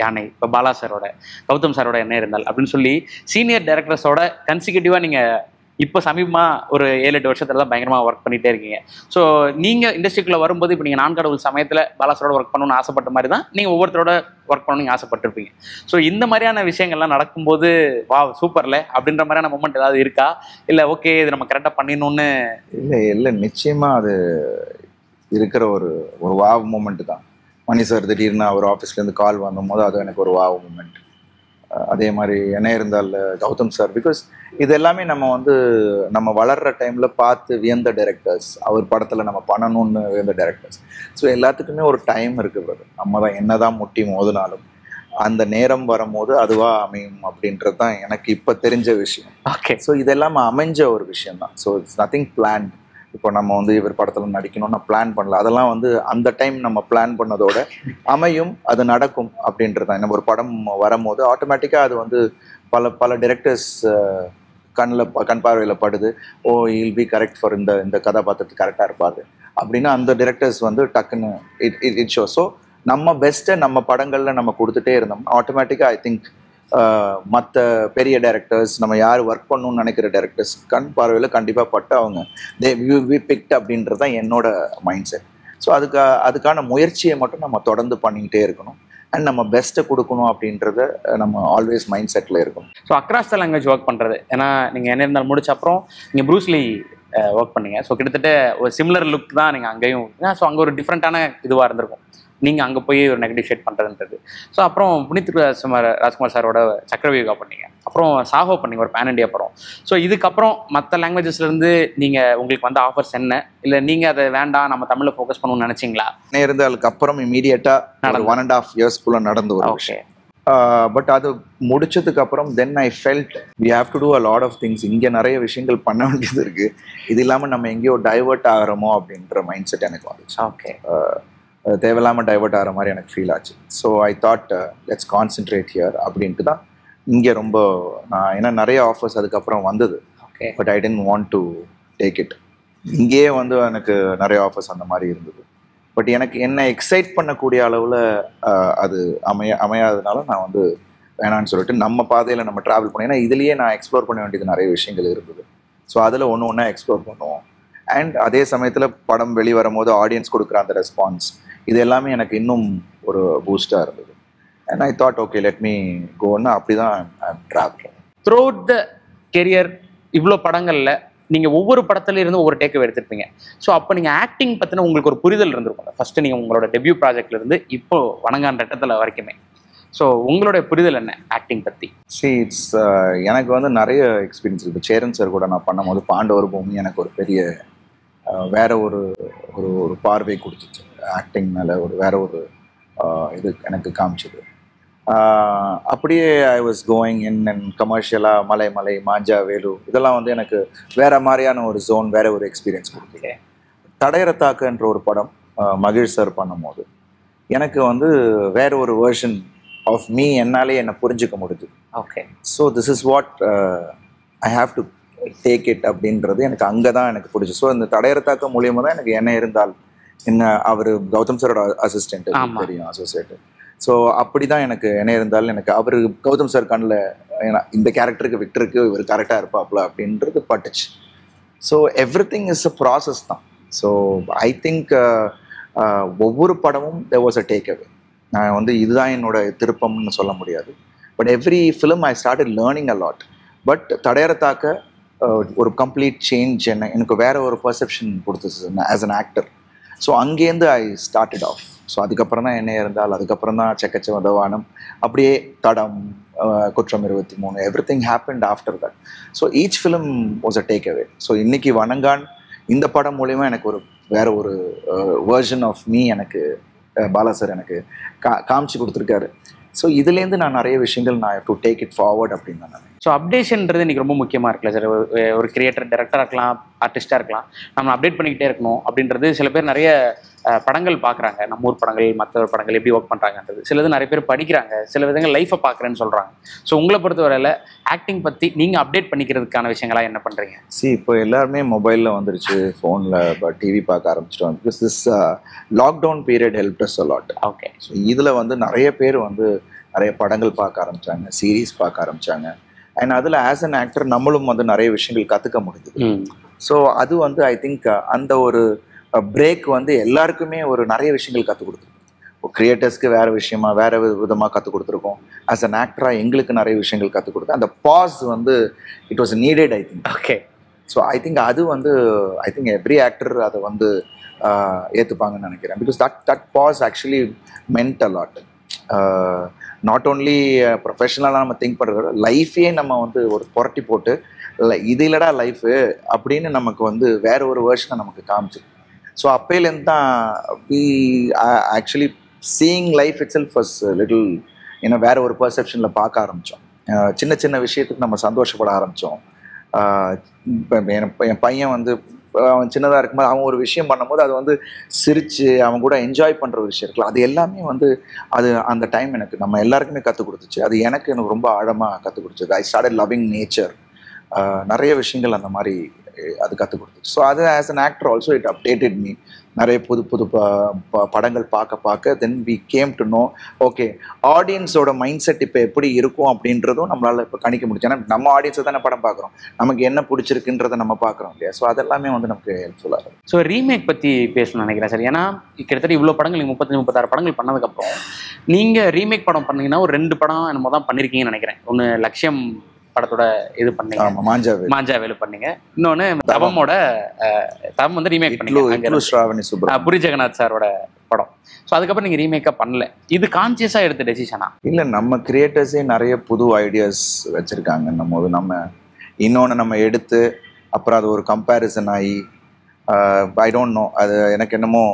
யானை, இப்போ பாலா சாரோட, கௌதம் சாரோட என்ன இருந்தால் அப்படின்னு சொல்லி சீனியர் டைரக்டர்ஸோட கன்சிக்யூட்டிவாக நீங்கள் இப்போ சமீபமாக ஒரு 7-8 வருஷத்துல தான் பயங்கரமாக ஒர்க் பண்ணிகிட்டே இருக்கீங்க. ஸோ நீங்கள் இண்டஸ்ட்ரிக்குள்ளே வரும்போது இப்போ நீங்கள் நான்கடவுள் சமயத்தில் பாலாசரோட ஒர்க் பண்ணணும்னு ஆசைப்பட்ட மாதிரி தான் நீங்கள் ஒவ்வொருத்தரோட ஒர்க் பண்ணணும்னு ஆசைப்பட்டிருப்பீங்க. ஸோ இந்த மாதிரியான விஷயங்கள்லாம் நடக்கும்போது வா சூப்பர்ல அப்படின்ற மாதிரியான மூமெண்ட் ஏதாவது இருக்கா? இல்லை ஓகே இது நம்ம கரெக்டாக பண்ணிடணும்னு? இல்லை நிச்சயமாக அது இருக்கிற ஒரு வாவ் மூமெண்ட்டு தான். மணி சார் திடீர்னு அவர் ஆஃபீஸ்லேருந்து கால் வந்தபோது அது எனக்கு ஒரு வாவ் மூமெண்ட். அதே மாதிரி என்ன இருந்தால் கௌதம் சார், பிகாஸ் இது எல்லாமே நம்ம வளர்கிற டைமில் பார்த்து வியந்த டைரக்டர்ஸ், அவர் படத்தில் நம்ம பண்ணணும்னு வியந்த டைரக்டர்ஸ். ஸோ எல்லாத்துக்குமே ஒரு டைம் இருக்குது. நம்ம தான் என்ன தான் முட்டி மோதினாலும் அந்த நேரம் வரும்போது அதுவாக அமையும் அப்படின்றது தான் எனக்கு இப்போ தெரிஞ்ச விஷயம். ஓகே. ஸோ இதெல்லாம் அமைஞ்ச ஒரு விஷயம் தான். So it's nothing plant. இப்போ நம்ம இவர் படத்தில் நடிக்கணும்னா பிளான் பண்ணல, அதெல்லாம் அந்த டைம் நம்ம பிளான் பண்ணதோட அமையும், அது நடக்கும் அப்படின்றது தான். நம்ம ஒரு படம் வரும்போது ஆட்டோமேட்டிக்காக அது பல டைரக்டர்ஸ் கண் பார்வையில் படுது. ஓ இல் பி கரெக்ட் ஃபார் இந்த கதாபாத்திரத்துக்கு கரெக்டாக இருப்பாரு அப்படின்னா அந்த டைரக்டர்ஸ் டக்குன்னு இட் ஷோ. ஸோ நம்ம பெஸ்ட்டை நம்ம படங்களில் நம்ம கொடுத்துட்டே இருந்தோம், ஆட்டோமேட்டிக்காக ஐ திங்க் மற்ற பெரிய டைரக்டர்ஸ், நம்ம யார் ஒர்க் பண்ணணும்னு நினைக்கிற டைரக்டர்ஸ் கண் பார்வையில் கண்டிப்பாக பட்டு அவங்க தே வில் பி பிக்ட் அப்படின்றது தான் என்னோட மைண்ட் செட். ஸோ அதுக்கான முயற்சியை மட்டும் நம்ம தொடர்ந்து பண்ணிக்கிட்டே இருக்கணும், அண்ட் நம்ம பெஸ்ட்டை கொடுக்கணும் அப்படின்றத நம்ம ஆல்வேஸ் மைண்ட் செட்டில் இருக்கணும். So across the language work பண்ணுறது, ஏன்னா நீங்கள் என்ன இருந்தாலும் முடிச்ச அப்புறம் நீங்கள் ப்ரூஸ்லி ஒர்க் பண்ணீங்க. ஸோ கிட்டத்தட்ட ஒரு சிமிலர் லுக் தான் நீங்கள் அங்கேயும். ஸோ அங்கே ஒரு டிஃப்ரெண்ட்டான இதுவாக இருந்திருக்கும் நீங்கள் அங்கே போய் ஒரு நெகட்டிவ் ஷேட் பண்ணுறதுன்றது. ஸோ அப்புறம் புனித் ராஜ்குமார் சாரோட சக்கரவியூகா பண்ணீங்க, அப்புறம் சாஹோ பண்ணீங்க, ஒரு பேன் இண்டியா படம். ஸோ இதுக்கப்புறம் மற்ற லாங்குவேஜஸ்லேருந்து நீங்கள் உங்களுக்கு வந்த ஆஃபர்ஸ் என்ன? இல்லை நீங்கள் அதை வேண்டாம் நம்ம தமிழில் ஃபோக்கஸ் பண்ணணும்னு நினச்சிங்களா? நேர்ந்தாலுக்கு அப்புறம் இமீடியட்டாக 1.5 இயர்ஸ்க்குள்ளே நடந்து ஒரு ஓகே. பட் அது முடிச்சதுக்கு அப்புறம் then I felt we have to do a lot of things. இங்கே நிறைய விஷயங்கள் பண்ண வேண்டியது இருக்குது, இது இல்லாமல் நம்ம எங்கேயோ டைவர்ட் ஆகிறோமோ அப்படின்ற மைண்ட் செட் எனக்கு வந்துச்சு. ஓகே. தேவையில்லாமல் டைவர்ட் ஆகிற மாதிரி எனக்கு ஃபீல் ஆச்சு. So I thought let's concentrate here அப்படின்ட்டு தான் இங்கே ரொம்ப ஏன்னா நிறைய ஆஃபர்ஸ் அதுக்கப்புறம் வந்தது. Okay. But I didn't want to take it. இங்கேயே எனக்கு நிறைய ஆஃபர்ஸ் அந்த மாதிரி இருந்தது. பட் எனக்கு என்ன எக்ஸைட் பண்ணக்கூடிய அளவில் அது அமையாததுனால நான் வேணான்னு சொல்லிட்டு நம்ம பாதையில் நம்ம ட்ராவல் பண்ணோம். ஏன்னா இதுலேயே நான் எக்ஸ்ப்ளோர் பண்ண வேண்டியது நிறைய விஷயங்கள் இருந்தது. ஸோ அதில் ஒன்றா எக்ஸ்ப்ளோர் பண்ணுவோம். அண்ட் அதே சமயத்தில் படம் வெளிவரும் போது ஆடியன்ஸ் கொடுக்குற அந்த ரெஸ்பான்ஸ் இது எல்லாமே எனக்கு இன்னும் ஒரு பூஸ்டாக இருந்தது. And I thought okay let me கோன்னு அப்படி தான் travel. Throughout the career இவ்வளோ படங்களில் நீங்கள் ஒவ்வொரு படத்துல இருந்து ஒவ்வொரு டேக்கை எடுத்திருப்பீங்க. ஸோ அப்போ நீங்கள் ஆக்டிங் பற்றின உங்களுக்கு ஒரு புரிதல் இருந்திருக்கும். ஃபஸ்ட்டு நீங்கள் உங்களோட டெபியூ ப்ராஜெக்ட்லேருந்து இப்போ வணங்கான் ரெட்டத்தில் வரைக்குமே. ஸோ உங்களுடைய புரிதல் என்ன ஆக்டிங் பற்றி? இட்ஸ் எனக்கு நிறைய எக்ஸ்பீரியன்ஸ் இருக்குது. சேரன் சார் கூட நான் பண்ணும்போது பாண்டவர் பூமி எனக்கு ஒரு பெரிய வேற ஒரு ஒரு ஒரு பார்வை கொடுத்துச்சு. ஆக்டிங் மேலே வேற ஒரு இது எனக்கு காமிச்சது. அப்படியே I was going in and கமர்ஷியலாக மலை மாஞ்சா வேலு இதெல்லாம் வந்து எனக்கு வேற மாதிரியான ஒரு ஜோன், வேற ஒரு எக்ஸ்பீரியன்ஸ் கொடுத்துச்சு. தடையறத்தாக்குன்ற ஒரு படம் மகிழ் சார் பண்ணும்போது எனக்கு வந்து வேற ஒரு வேர்ஷன் ஆஃப் மீ என்னாலே என்னை புரிஞ்சுக்க முடியுது. Okay. So this is what I have to take it அப்படின்றது எனக்கு அங்கே தான் எனக்கு பிடிச்சி. ஸோ இந்த தடையறத்தாக்க மூலியமாக தான் எனக்கு என்ன இருந்தால் என்ன அவர் கௌதம் சாரோட அசிஸ்டன்ட் தெரியும், அசோசியேட்டு. ஸோ அப்படி தான் எனக்கு என்ன இருந்தாலும் எனக்கு அவர் கௌதம் சார் கண்ணில் இந்த கேரக்டருக்கு விக்டருக்கு இவர் கரெக்டாக இருப்பாப்ல அப்படின்றது பட்டுச்சு. So every thing is a process தான். ஸோ ஐ திங்க் ஒவ்வொரு படமும் there was a take away. நான் வந்து இதுதான் என்னோட திருப்பம்னு சொல்ல முடியாது. But every film I started learning a lot. But Thadaiyara Thaakka ஒரு கம்ப்ளீட் சேஞ்ச் எனக்கு வேற ஒரு பர்செப்ஷன் கொடுத்துச்சு ஆஸ் அன் ஆக்டர். ஸோ அங்கேருந்து ஐ ஸ்டார்டட் ஆஃப். ஸோ அதுக்கப்புறம் தான் என்ன இருந்தால், அதுக்கப்புறம் தான் செக்கச்ச வதவானம், அப்படியே தடம், குற்றம் 23, every thing happened after that. So each film was a take away. So இன்னைக்கு வணங்கான் இந்த படம் மூலிமா எனக்கு ஒரு வேற ஒரு வேர்ஷன் ஆஃப் மீ எனக்கு பாலா சார் எனக்கு காமிச்சு கொடுத்துருக்காரு. ஸோ இதுலேருந்து நான் நிறைய விஷயங்கள் நான் டு டேக் இட் ஃபார்வர்ட் அப்படின்னு நான் நினைக்கிறேன். ஸோ அப்டேஷன்றது இன்றைக்கி ரொம்ப முக்கியமாக இருக்குல்ல சார். ஒரு கிரியேட்டர், டேரக்டராக இருக்கலாம், ஆர்டிஸ்ட்டாக இருக்கலாம், நம்ம அப்டேட் பண்ணிக்கிட்டே இருக்கணும் அப்படின்றது. சில பேர் நிறைய படங்கள் பார்க்குறாங்க, நம்ம ஊர் படங்கள், மற்ற படங்கள் எப்படி ஒர்க் பண்ணுறாங்கன்றது. சிலது நிறைய பேர் படிக்கிறாங்க, சில விதங்கள் லைஃப்பை பார்க்குறேன்னு சொல்கிறாங்க. ஸோ உங்களை பொறுத்தவரையில் ஆக்டிங் பற்றி நீங்கள் அப்டேட் பண்ணிக்கிறதுக்கான விஷயங்களாக என்ன பண்ணுறீங்க? இப்போ எல்லாருமே மொபைலில் வந்துருச்சு, ஃபோனில் டிவி பார்க்க ஆரம்பிச்சிட்டோம். Because this lockdown period help us a lot. Okay. So இதில் வந்து நிறைய பேர் வந்து நிறைய படங்கள் பார்க்க ஆரம்பித்தாங்க, சீரீஸ் பார்க்க ஆரம்பித்தாங்க. அண்ட் அதில் ஆஸ் அன் ஆக்டர் நம்மளும் வந்து நிறைய விஷயங்கள் கற்றுக்க முடியுது. ஸோ அது வந்து ஐ திங்க் அந்த ஒரு பிரேக் வந்து எல்லாருக்குமே ஒரு நிறைய விஷயங்கள் கற்றுக் கொடுத்துருக்கோம். கிரியேட்டர்ஸ்க்கு வேறு விஷயமா வேறு விதமாக கற்றுக் கொடுத்துருக்கோம். ஆஸ் அன் ஆக்டராக எங்களுக்கு நிறைய விஷயங்கள் கற்றுக் கொடுத்தேன். அந்த பாஸ் வந்து it was needed I think. Okay. So I think அது வந்து ஐ திங்க் எவ்ரி ஆக்டர் அதை வந்து ஏற்றுப்பாங்கன்னு நினைக்கிறேன். Because that phase actually meant a lot. Not only ப்ரொஃபஷனலாக நம்ம திங்க் பண்ணுறதோட லைஃபையே நம்ம வந்து ஒரு புரட்டி போட்டு இது இல்லடா லைஃபு அப்படின்னு நமக்கு வந்து வேற ஒரு வேர்ஷனை நமக்கு காமிச்சு. ஸோ அப்பையிலேருந்து தான் we actually seeing life itself was little ஏன்னா வேற ஒரு பர்செப்ஷனில் பார்க்க ஆரம்பித்தோம். சின்ன சின்ன விஷயத்துக்கு நம்ம சந்தோஷப்பட ஆரம்பித்தோம். என் பையன் வந்து அவன் சின்னதாக இருக்கும்போது அவன் ஒரு விஷயம் பண்ணும்போது அது வந்து சிரித்து அவன் கூட என்ஜாய் பண்ணுற ஒரு விஷயம் இருக்குல்ல, அது எல்லாமே வந்து அது அந்த டைம் எனக்கு நம்ம எல்லாருக்குமே கற்றுக் கொடுத்துச்சு. அது எனக்கு ரொம்ப ஆழமாக கற்றுக் கொடுத்தது. I started loving nature. நிறைய விஷயங்கள் அந்த மாதிரி அது கற்றுக் கொடுத்துச்சு. ஸோ அது as an actor also it updated me. நிறைய புது புது படங்கள் பார்க்க then we came to know okay ஆடியன்ஸோட மைண்ட் செட் இப்போ எப்படி இருக்கும் அப்படின்றதும் நம்மளால் இப்போ கணிக்க முடிச்சு. ஏன்னா நம்ம ஆடியன்ஸை தானே படம் பார்க்குறோம், நமக்கு என்ன பிடிச்சிருக்குன்றதை நம்ம பார்க்குறோம் இல்லையா. ஸோ அதெல்லாமே வந்து நமக்கு ஹெல்ப்ஃபுல்லாக இருக்கும். ஸோ ரீமேக் பற்றி பேசணும்னு நினைக்கிறேன் சார். ஏன்னா கிட்டத்தட்ட இவ்வளோ படங்கள் நீங்கள் 35-36 படங்கள் பண்ணதுக்கப்புறம் நீங்கள் ரீமேக் படம் பண்ணீங்கன்னா ஒரு 2 படம் என்னமோ தான் பண்ணியிருக்கீங்கன்னு நினைக்கிறேன். ஒன்று லட்சியம் படத்தோட இது பண்ணீங்க, மாஞ்சாவேலு பண்ணீங்க. இன்னொன்னு தவம் வந்து ரீமேக் பண்ணீங்க, புரி ஜெகநாத் சாரோட படம். ஸோ அதுக்கப்புறம் நீங்கள் ரீமேக்காக பண்ணல. இது கான்சியஸாக எடுத்த டெசிஷனா? இல்லை, நம்ம கிரியேட்டர்ஸே நிறைய புது ஐடியாஸ் வச்சுருக்காங்கன்னும் போது நம்ம இன்னொன்று நம்ம எடுத்து அப்புறம் அது ஒரு கம்பேரிசன் ஆகி ஐ டோன்ட் நோ, அது எனக்கு என்னமோ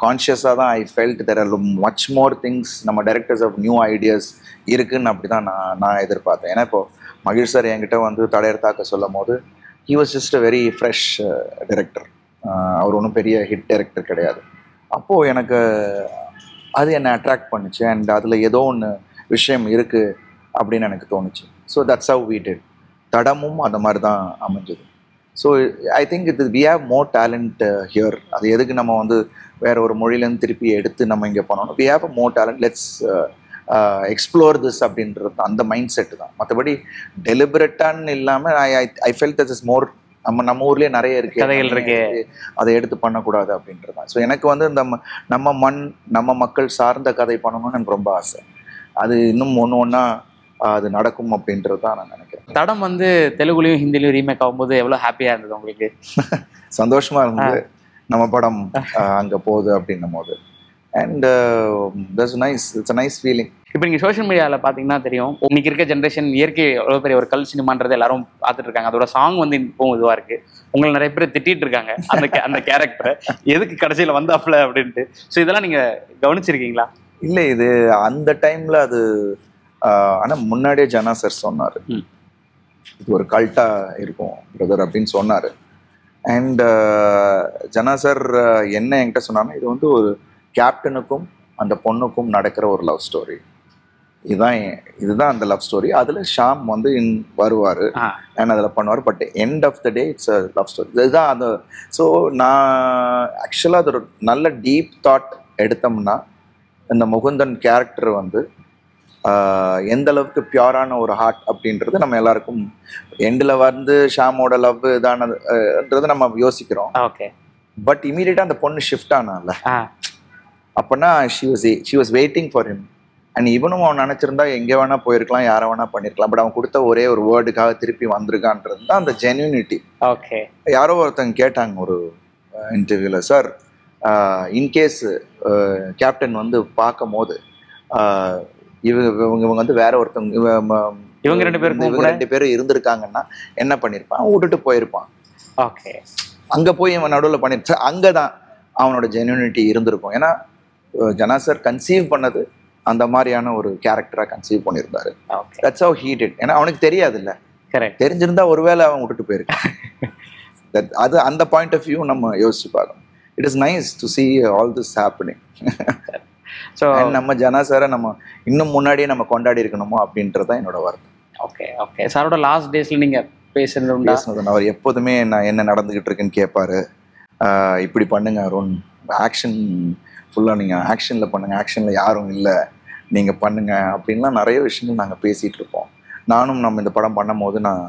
கான்ஷியஸாக தான் I felt there are much more things, நம்ம டைரக்டர்ஸ் ஆஃப் நியூ ஐடியாஸ் இருக்குன்னு அப்படி தான் நான் எதிர்பார்த்தேன். ஏன்னா இப்போ மகிழ் சார் என்கிட்ட வந்து தடையறத்தாக்க சொல்லும் போது he was just a very fresh director. அவர் ஒன்றும் பெரிய ஹிட் டைரக்டர் கிடையாது. அப்போது எனக்கு அது என்னை அட்ராக்ட் பண்ணிச்சு. அண்ட் அதில் ஏதோ ஒன்று விஷயம் இருக்குது அப்படின்னு எனக்கு தோணுச்சு. So that's how we did. தடமும் அந்த மாதிரி தான் அமைஞ்சது. So I think we have more talent here. அது எதுக்கு நம்ம வந்து வேற ஒரு மொழியிலேருந்து திருப்பி எடுத்து நம்ம இங்கே பண்ணணும். We have a more talent, let's explore this அப்படின்றது அந்த மைண்ட் செட்டு தான். மற்றபடி டெலிபரேட்டான்னு இல்லாமல் I felt that is more நம்ம ஊர்லேயே நிறைய இருக்கு, அதை எடுத்து பண்ணக்கூடாது அப்படின்றது தான். ஸோ எனக்கு வந்து நம்ம மண் நம்ம மக்கள் சார்ந்த கதை பண்ணணும்னு எனக்கு ரொம்ப ஆசை. அது இன்னும் ஒன்றா அது நடக்கும் அப்படின்றது தான் நான் நினைக்கிறேன். தடம் வந்து தெலுங்குலையும் ஹிந்திலையும் ரீமேக் ஆகும்போது எவ்வளோ ஹாப்பியாக இருந்தது உங்களுக்கு? சந்தோஷமா இருந்தது. நம்ம படம் அங்கே போகுது அப்படின்னும் போது and that's nice. It's a nice feeling. இப்போ நீங்கள் சோஷியல் மீடியாவில் பார்த்தீங்கன்னா தெரியும், இன்னைக்கு இருக்க ஜென்ரேஷன் இயற்கை எவ்வளோ பெரிய ஒரு கல் சினிமான்றது எல்லாரும் பார்த்துட்டு இருக்காங்க. அதோட சாங் வந்து இப்போவும் இதுவாக இருக்கு. உங்களை நிறைய பேர் திட்டிட்டு இருக்காங்க அந்த கேரக்டரை எதுக்கு கடைசியில் வந்தாப்புல அப்படின்ட்டு. ஸோ இதெல்லாம் நீங்கள் கவனிச்சிருக்கீங்களா? இல்லை, இது அந்த டைம்ல அது ஆனால் முன்னாடியே ஜனா சார் சொன்னார், இது ஒரு கல்ட்டா இருக்கும் பிரதர் அப்படின்னு சொன்னார். அண்ட் ஜனா சார் என்ன என்கிட்ட சொன்னாங்கன்னா, இது வந்து ஒரு கேப்டனுக்கும் அந்த பொண்ணுக்கும் நடக்கிற ஒரு லவ் ஸ்டோரி, இதுதான் அந்த லவ் ஸ்டோரி. அதில் ஷாம் வந்து வருவார் அண்ட் அதில் பண்ணுவார். But end of the day it's a love story. இதுதான் அந்த. ஸோ நான் ஆக்சுவலாக அது ஒரு நல்ல டீப் தாட் எடுத்தோம்னா, இந்த முகுந்தன் கேரக்டர் வந்து எந்த அளவுக்கு பியூரான ஒரு ஹார்ட் அப்படின்றது நம்ம எல்லாருக்கும் எண்டில் வந்து ஷாமோட லவ் இதானதுன்றது நம்ம யோசிக்கிறோம். ஓகே. பட் இமீடியட்டாக அந்த பொண்ணு ஷிஃப்ட் ஆனால, அப்போனா she was waiting for him. And இவனும் அவன் நினச்சிருந்தா எங்கே வேணா போயிருக்கலாம், யாரை வேணா பண்ணியிருக்கலாம். பட் அவன் கொடுத்த ஒரே ஒரு வேர்டுக்காக திருப்பி வந்திருக்கான்றது தான் அந்த ஜென்யூனிட்டி. ஓகே. யாரோ ஒருத்தங்க கேட்டாங்க ஒரு இன்டர்வியூவில், சார் இன்கேஸ் கேப்டன் வந்து பார்க்கும் போது இவங்க வந்து வேற ஒருத்தவங்க இவங்க ரெண்டு பேரும் இருந்திருக்காங்கன்னா என்ன பண்ணியிருப்பான்? விட்டுட்டு போயிருப்பான். ஓகே. அங்கே போய் இவன் நடுவில் பண்ணிருச்சா, அங்கே தான் அவனோட ஜென்யூனிட்டி இருந்திருக்கும். ஏன்னா ஜனா சார் கன்சீவ் பண்ணது அந்த மாதிரியான ஒரு கேரக்டரா கன்சீவ் பண்ணியிருந்தாரு. That's how he did. ஏன்னா அவனுக்கு தெரியாது இல்லை, தெரிஞ்சிருந்தா ஒருவேளை அவன் விட்டுட்டு போயிருக்கான். அது அந்த பாயிண்ட் ஆஃப் வியூ நம்ம யோசிச்சு பார்க்கணும். It is nice to see all this happening. So நம்ம ஜனா சாரை நம்ம இன்னும் முன்னாடியே நம்ம கொண்டாடி இருக்கணுமோ அப்படின்றதான் என்னோட வருத்தம். Okay okay. சாரோட லாஸ்ட் டேஸ்ல நீங்க பேசுனது அவர் எப்போதுமே நான் என்ன நடந்துகிட்டு இருக்குன்னு கேட்பாரு. இப்படி பண்ணுங்க அருண், ஆக்ஷன் ஃபுல்லாக நீங்கள் ஆக்ஷனில் பண்ணுங்கள், ஆக்ஷனில் யாரும் இல்லை நீங்கள் பண்ணுங்கள் அப்படின்லாம் நிறைய விஷயங்கள் நாங்கள் பேசிகிட்டு இருப்போம். நானும் நம்ம இந்த படம் பண்ணும் போது நான்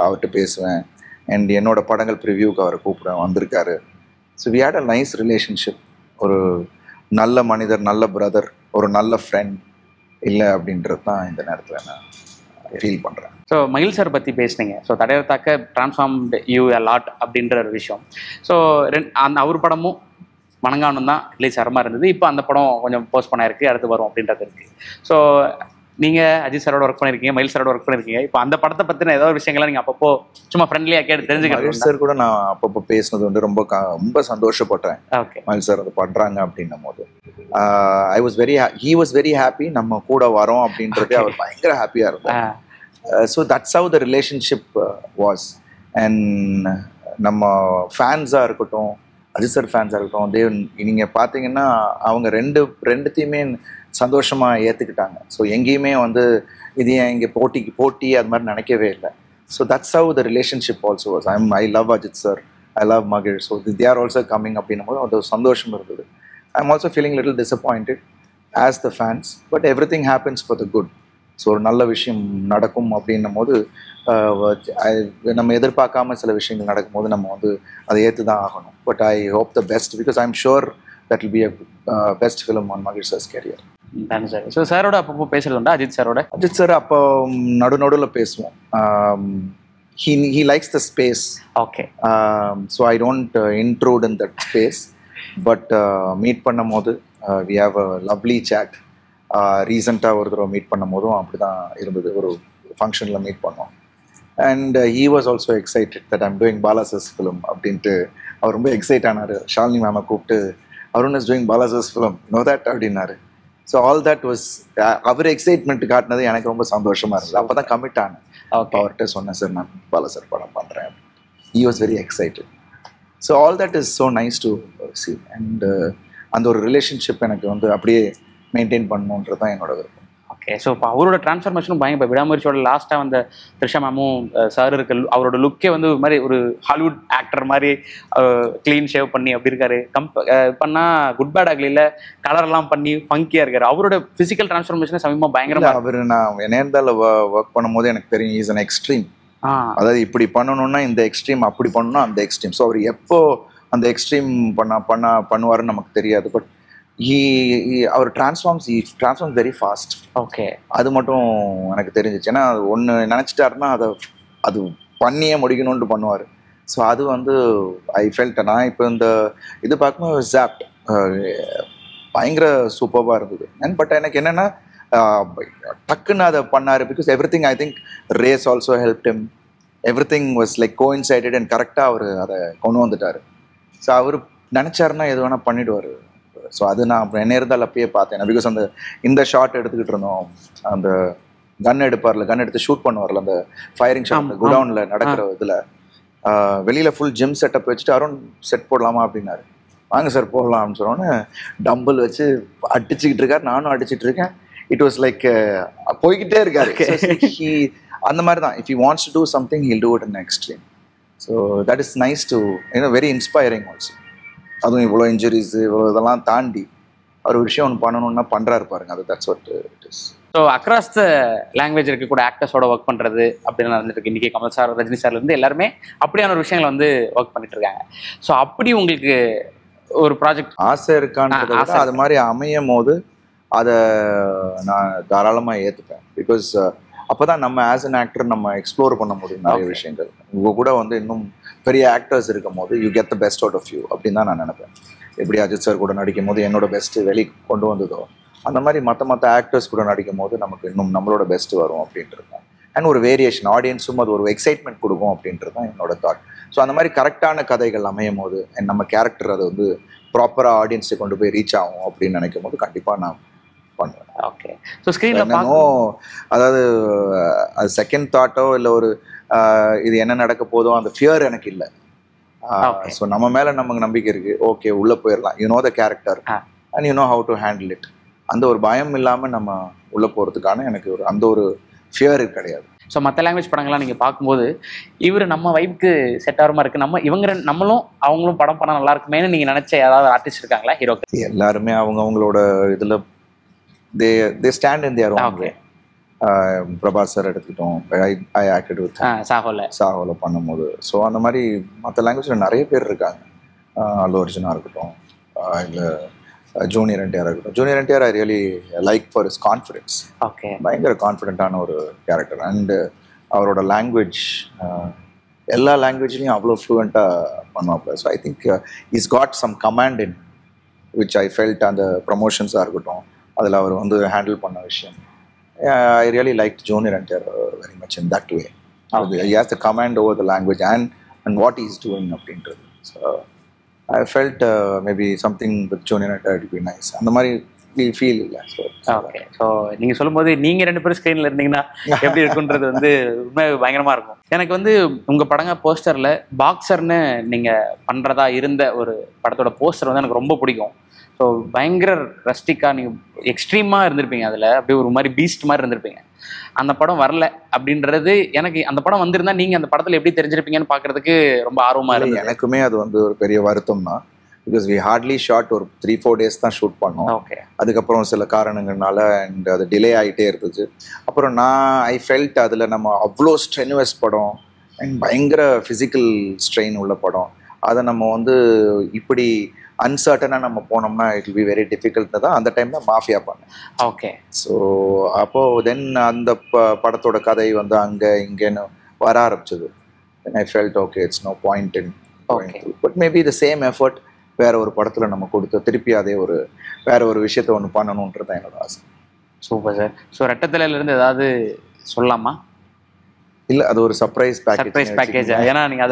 அவர்கிட்ட பேசுவேன். அண்ட் என்னோட படங்கள் ப்ரிவியூக்கு அவரை கூப்பிடுவேன், வந்திருக்காரு. So we had a nice relationship. ஒரு நல்ல மனிதர், நல்ல பிரதர், ஒரு நல்ல ஃப்ரெண்ட் இல்லை அப்படின்றது தான் இந்த நேரத்தில் நான் ஃபீல் பண்ணுறேன். ஸோ மயில் சார் பற்றி பேசுனீங்க. ஸோ தடையத்தாக்க ட்ரான்ஸ்ஃபார்ம்டு யூ அ லாட் அப்படின்ற ஒரு விஷயம். ஸோ அந்த அவர் படமும் வணங்கானும் தான் ரிலீஸ் ஆகிற மாதிரி இருந்தது. இப்போ அந்த படம் கொஞ்சம் போஸ்ட் பண்ணாயிருக்கு, அடுத்து வரும் அப்படின்றது இருக்குது. ஸோ நீங்கள் அஜித் சாரோட ஒர்க் பண்ணியிருக்கீங்க, மயில் சாரோட ஒர்க் பண்ணியிருக்கீங்க. இப்போ அந்த படத்தை பற்றின ஏதாவது விஷயங்கள்லாம் நீங்கள் அப்பப்போ சும்மா ஃப்ரெண்ட்லியாக கேட்டு தெரிஞ்சுக்கிறேன். மயில் சார் கூட நான் அப்பப்போ பேசுனது வந்து ரொம்ப சந்தோஷப்பட்டேன். ஓகே. மயில் சார் அதை பண்ணுறாங்க அப்படின்னும் போது ஹி வாஸ் வெரி ஹாப்பி. நம்ம கூட வரோம் அப்படின்றதே அவர் பயங்கர ஹாப்பியாக இருக்கும். So that's how the relationship was. And நம்ம ஃபேன்ஸாக இருக்கட்டும், அஜித் சார் ஃபேன்ஸாக இருக்கட்டும், நீங்கள் பார்த்தீங்கன்னா அவங்க ரெண்டுத்தையுமே சந்தோஷமாக ஏற்றுக்கிட்டாங்க. ஸோ எங்கேயுமே வந்து இது ஏன் இங்கே போட்டி அது மாதிரி நினைக்கவே இல்லை. So that's how the relationship also was. I love Ajith sir, I love மகிழ். So they are also coming அப்படின்னும் போது அது சந்தோஷம் இருந்தது. I am also feeling little disappointed as the fans. But everything happens for the good. So ஒரு நல்ல விஷயம் நடக்கும் அப்படின்னும் போது நம்ம எதிர்பார்க்காம சில விஷயங்கள் நடக்கும்போது நம்ம வந்து அதை ஏற்று தான் ஆகணும். But I hope the best because I am sure that will be a best film on மகிழ் சார்ஸ் கேரியர். சார். ஸோ சாரோட அப்பப்போ பேசுறது உண்டா அஜித் சாரோட? அஜித் சார் அப்போ நடுவில் பேசுவோம். he likes the space. Okay. So I don't intrude in that space. But meet பண்ணும் போது we have a lovely chat. ரீசெண்டாக ஒரு தடவை மீட் பண்ணும் போதும் அப்படி தான் இருந்தது. ஒரு ஃபங்க்ஷனில் மீட் பண்ணோம். And he was also excited that I'm doing பாலாசஸ் ஃபிலிம் அப்படின்ட்டு அவர் ரொம்ப எக்ஸைட் ஆனார். ஷாலினி மேமை கூப்பிட்டு அருண் இஸ் டூயிங் பாலாசஸ் ஃபிலிம், நோ தட் அப்படின்னாரு. ஸோ ஆல் தட் வாஸ் அவர் எக்ஸைட்மெண்ட் காட்டினது எனக்கு ரொம்ப சந்தோஷமாக இருந்தது. அப்போ தான் கமிட் ஆனேன். அவர்கிட்ட சொன்னேன், சார் நான் பாலா சார் படம் பண்ணுறேன். he was very excited. So all that is so nice to see. And அந்த ஒரு ரிலேஷன்ஷிப் எனக்கு வந்து அப்படியே மெயின்டைன் பண்ணணுன்றது தான் என்னோட விருப்பம். ஓகே. ஸோ இப்போ அவரோட ட்ரான்ஸ்ஃபர்மேஷனும் பயங்கர. இப்போ விடாமுயற்சியோட லாஸ்ட்டாக வந்த த்ரிஷா மேமும் சார் இருக்க அவரோட லுக்கே வந்து ஒரு மாதிரி ஒரு ஹாலிவுட் ஆக்டர் மாதிரி க்ளீன் ஷேவ் பண்ணி அப்படி இருக்காரு. பண்ணால் குட் பேட் அக்லியில் கலர்லாம் பண்ணி ஃபங்கியாக இருக்காரு. அவரோட ஃபிசிக்கல் ட்ரான்ஸ்ஃபர்மேஷன் சமயமாக பயங்கரமாக. அவர் நான் நேர்ந்தால ஒர்க் பண்ணும்போது எனக்கு தெரியும் இஸ் அன் எக்ஸ்ட்ரீம். அதாவது இப்படி பண்ணணும்னா இந்த எக்ஸ்ட்ரீம், அப்படி பண்ணணும்னா அந்த எக்ஸ்ட்ரீம். ஸோ அவர் எப்போ அந்த எக்ஸ்ட்ரீம் பண்ணுவாருன்னு நமக்கு தெரியாது. பட் அவர் டிரான்ஸ்ஃபார்ம்ஸ் வெரி ஃபாஸ்ட். ஓகே. அது மட்டும் எனக்கு தெரிஞ்சிச்சு. ஏன்னா ஒன்று நினச்சிட்டாருன்னா அது பண்ணியே முடிக்கணும்னு பண்ணுவார். ஸோ அது வந்து ஐ ஃபெல்ட். நான் இப்போ இந்த இது பார்க்கும்போது ஜாப்ட் பயங்கர சூப்பராக இருந்தது. அண்ட் பட் எனக்கு என்னென்னா டக்குன்னு அதை பண்ணார். Because everything I think race also help him. Everything was like coincided and கரெக்டாக அவர் அதை கொண்டு வந்துட்டார். ஸோ அவர் நினச்சாருன்னா எது வேணால் பண்ணிவிடுவார். ஸோ அது நான் அப்புறம் என்ன இருந்தால் அப்பயே பார்த்தேன். பிகாஸ் இந்த ஷாட் எடுத்துக்கிட்டு இருந்தோம். அந்த கன் எடுப்பார்ல, கன் எடுத்து ஷூட் பண்ணுவார்ல, அந்த ஃபயரிங் ஷாட் குடவுனில் நடக்கிற இதில் வெளியில் ஃபுல் ஜிம் செட்டப் வச்சுட்டு அருண் செட் போடலாமா அப்படின்னாரு. வாங்க சார் போடலாம் அப்படின்னு சொன்னோன்னே டம்பிள் வச்சு அடிச்சுக்கிட்டு இருக்கார், நானும் அடிச்சுட்டு இருக்கேன். இட் வாஸ் லைக் போய்கிட்டே இருக்காரு. அந்த மாதிரி தான். If he wants to do something hill to it in extreme. So that is nice to very inspiring also. அதுவும் இவ்வளோ இன்ஜுரிஸ் இவ்வளோ இதெல்லாம் தாண்டி அவர் விஷயம் ஒன்று பண்ணணும்னா பண்ணுறாரு பாருங்க. அது that's what it is. So across the language இருக்க கூட ஆக்டர்ஸோட ஒர்க் பண்ணுறது அப்படின்னு நடந்துருக்கு. இன்றைக்கி கமல் சார், ரஜினி சார்லேருந்து எல்லாருமே அப்படியான ஒரு விஷயங்களை வந்து ஒர்க் பண்ணிட்டு இருக்காங்க. ஸோ அப்படி உங்களுக்கு ஒரு ப்ராஜெக்ட் ஆசை இருக்கான்னு அது மாதிரி அமையும் போது அதை நான் தாராளமாக ஏற்றுப்பேன். பிகாஸ் அப்போ தான் நம்ம ஆஸ் அன் ஆக்டர் நம்ம எக்ஸ்ப்ளோர் பண்ண முடியும் நிறைய விஷயங்கள். உங்கள் கூட வந்து இன்னும் பெரிய ஆக்டர்ஸ் இருக்கும் போது you get the best out of you அப்படின்னு தான் நான் நினைப்பேன். எப்படி அஜித் சார் கூட நடிக்கும் போது என்னோட பெஸ்ட்டு வெளியே கொண்டு வந்ததோ அந்த மாதிரி மற்ற ஆக்டர்ஸ் கூட நடிக்கும் போது நமக்கு இன்னும் நம்மளோட பெஸ்ட்டு வரும் அப்படின்றது தான். அண்ட் ஒரு வேரியேஷன் ஆடியன்ஸும் அது ஒரு எக்ஸைட்மெண்ட் கொடுக்கும் அப்படின்றது தான் என்னோட தாட். ஸோ அந்த மாதிரி கரெக்டான கதைகள் அமையும் போது அண்ட் நம்ம கேரக்டர் அதை வந்து ப்ராப்பராக ஆடியன்ஸை கொண்டு போய் ரீச் ஆகும் அப்படின்னு நினைக்கும் போது கண்டிப்பாக நான் பண்ணுவேன். ஓகே. ஸோ ஸ்க்ரீனில் அதாவது அது செகண்ட் தாட்டோ இல்லை ஒரு இது என்ன நடக்க போதோ அந்த ஃபியர் எனக்கு இல்லை. ஸோ நம்ம மேலே நமக்கு நம்பிக்கை இருக்குது. ஓகே உள்ளே போயிடலாம். You know the character and you know how to handle it. அந்த ஒரு பயம் இல்லாமல் நம்ம உள்ளே போகிறதுக்கான எனக்கு அந்த ஒரு ஃபியர் கிடையாது. ஸோ மற்ற லாங்குவேஜ் படங்கள்லாம் நீங்கள் பார்க்கும்போது இவர் நம்ம வைப்புக்கு செட் ஆகிற மாதிரி இருக்குது. நம்மளும் அவங்களும் படம் பண்ணால் நல்லா இருக்குமேனு நீங்கள் நினச்ச ஏதாவது ஆர்டிஸ்ட் இருக்காங்களா ஹீரோக்கு? எல்லாருமே அவங்களோட இதில் they stand in their own way. Prabhas sir எடுத்துக்கிட்டோம். ஐ ஆக்டட் வித் சாஹோல பண்ணும்போது. ஸோ அந்த மாதிரி மற்ற லாங்குவேஜில் நிறைய பேர் இருக்காங்க. அல்லு அர்ஜுனா இருக்கட்டும், இல்லை ஜூனியர் என்டிஆர் இருக்கட்டும். Junior NTR I really like for his confidence. Okay. பயங்கர கான்ஃபிடென்ட்டான ஒரு கேரக்டர். அண்டு அவரோட லாங்குவேஜ் எல்லா லாங்குவேஜ்லேயும் அவ்வளோ ஃப்ளூவெண்ட்டாக பண்ணுவாப்புல. So I think is god some command in which I felt. அந்த ப்ரமோஷன்ஸாக இருக்கட்டும் அதில் அவர் வந்து ஹேண்டில் பண்ண விஷயம். I really like junior NTR very much in that way. He has the command over the language and what he is doing அப்படின்றது. So I felt maybe something with junior NTR it be nice. அந்த மாதிரி ஃபீல் இல்லை. So okay. ஸோ நீங்கள் சொல்லும்போது நீங்கள் 2 பேரும் ஸ்க்ரீனில் இருந்தீங்கன்னா எப்படி இருக்குன்றது வந்து உண்மை பயங்கரமாக இருக்கும். எனக்கு வந்து உங்கள் படங்க போஸ்டரில் பாக்ஸர்னு நீங்கள் பண்ணுறதா இருந்த ஒரு படத்தோட போஸ்டர் வந்து எனக்கு ரொம்ப பிடிக்கும். ஸோ பயங்கர ரஸ்டிக்காக நீங்கள் எக்ஸ்ட்ரீமாக இருந்திருப்பீங்க. அதில் அப்படியே ஒரு மாதிரி பீஸ்ட் மாதிரி இருந்திருப்பீங்க. அந்த படம் வரல அப்படின்றது எனக்கு அந்த படம் வந்திருந்தா நீங்கள் அந்த படத்தில் எப்படி தெரிஞ்சிருப்பீங்கன்னு பார்க்குறதுக்கு ரொம்ப ஆர்வமாக இருந்தது. எனக்குமே அது வந்து ஒரு பெரிய வருத்தம் தான். பிகாஸ் வி ஹார்ட்லி ஷார்ட் ஒரு 3-4 days தான் ஷூட் பண்ணோம். ஓகே. அதுக்கப்புறம் சில காரணங்கள்னால அண்ட் அது டிலே ஆகிட்டே இருந்துச்சு. அப்புறம் ஐ ஃபெல்ட் அதில் நம்ம அவ்வளோ ஸ்ட்ரென்யூவஸ் படம் அண்ட் பயங்கர ஃபிசிக்கல் ஸ்ட்ரெயின் உள்ள படம். அதை நம்ம வந்து இப்படி அன்சர்டனாக நம்ம போனோம்னா இட் வில் பி வெரி டிஃபிகல்ட்னு தான் அந்த டைம் தான் மாஃபியா பண்ணேன். ஓகே. ஸோ அப்போது தென் அந்த படத்தோட கதை வந்து அங்கே இங்கேன்னு வர ஆரம்பிச்சது. Then I felt okay it's no point in but maybe the same effort வேற ஒரு படத்தில் நம்ம கொடுத்து திருப்பி அதே வேற ஒரு விஷயத்த ஒன்று பண்ணணுன்றது தான் என்னோட ஆசை. Super sir. ஸோ ரெட்டத்தலையிலேருந்து ஏதாவது சொல்லலாமா? இல்ல அது ஒரு சர்ப்ரைஸ் பேக்கேஜ். ஏன்னா நீங்க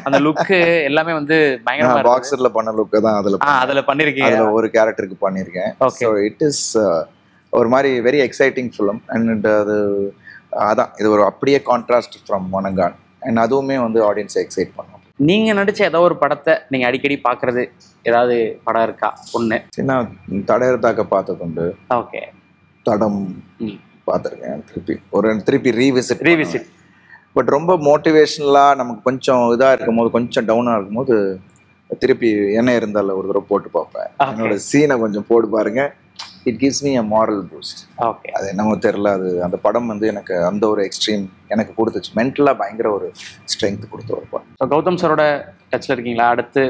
அந்த லுக் எல்லாமே வந்து பயங்கரமா பாக்ஸர்ல பண்ண லுக் தான் அதுல பண்ணிருக்கீங்க. அதுல ஒரு கேரக்டருக்கு பண்ணிருக்கேன். சோ இட் இஸ் ஒரு மாதிரி வெரி எக்ஸைட்டிங் ஃபிலிம். அண்ட் அதான் இது ஒரு அப்படியே கான்ட்ராஸ்ட் ஃப்ரம் வணங்கான். அண்ட் அதுவுமே வந்து ஆடியன்ஸை எக்ஸைட் பண்ணும். நீங்க நடிச்ச ஏதோ ஒரு படத்தை நீங்க அடிக்கடி பாக்குறது ஏதாவது படம் இருக்கா? ஒண்ணு சின்ன தடையறதாக்க பார்த்ததுண்டு. ஓகே. தடம் பார்த்துருக்கேன். திருப்பி ரீவிசிட். பட் ரொம்ப மோட்டிவேஷனலாக நமக்கு கொஞ்சம் இதாக இருக்கும் போது, கொஞ்சம் டவுனாக இருக்கும் போது திருப்பி என்ன இருந்தாலும் ஒரு தடவை போட்டு பார்ப்பேன். என்னோட சீனை கொஞ்சம் போட்டு பாருங்க. It gives me a moral boost. Okay. அது என்னமோ தெரில, அது அந்த படம் வந்து எனக்கு அந்த ஒரு எக்ஸ்ட்ரீம் எனக்கு கொடுத்துச்சு. மென்டலாக பயங்கர ஒரு ஸ்ட்ரென்த் கொடுத்த ஒரு படம். ஸோ கௌதம் சாரோட டச்சில் இருக்கீங்களா? அடுத்து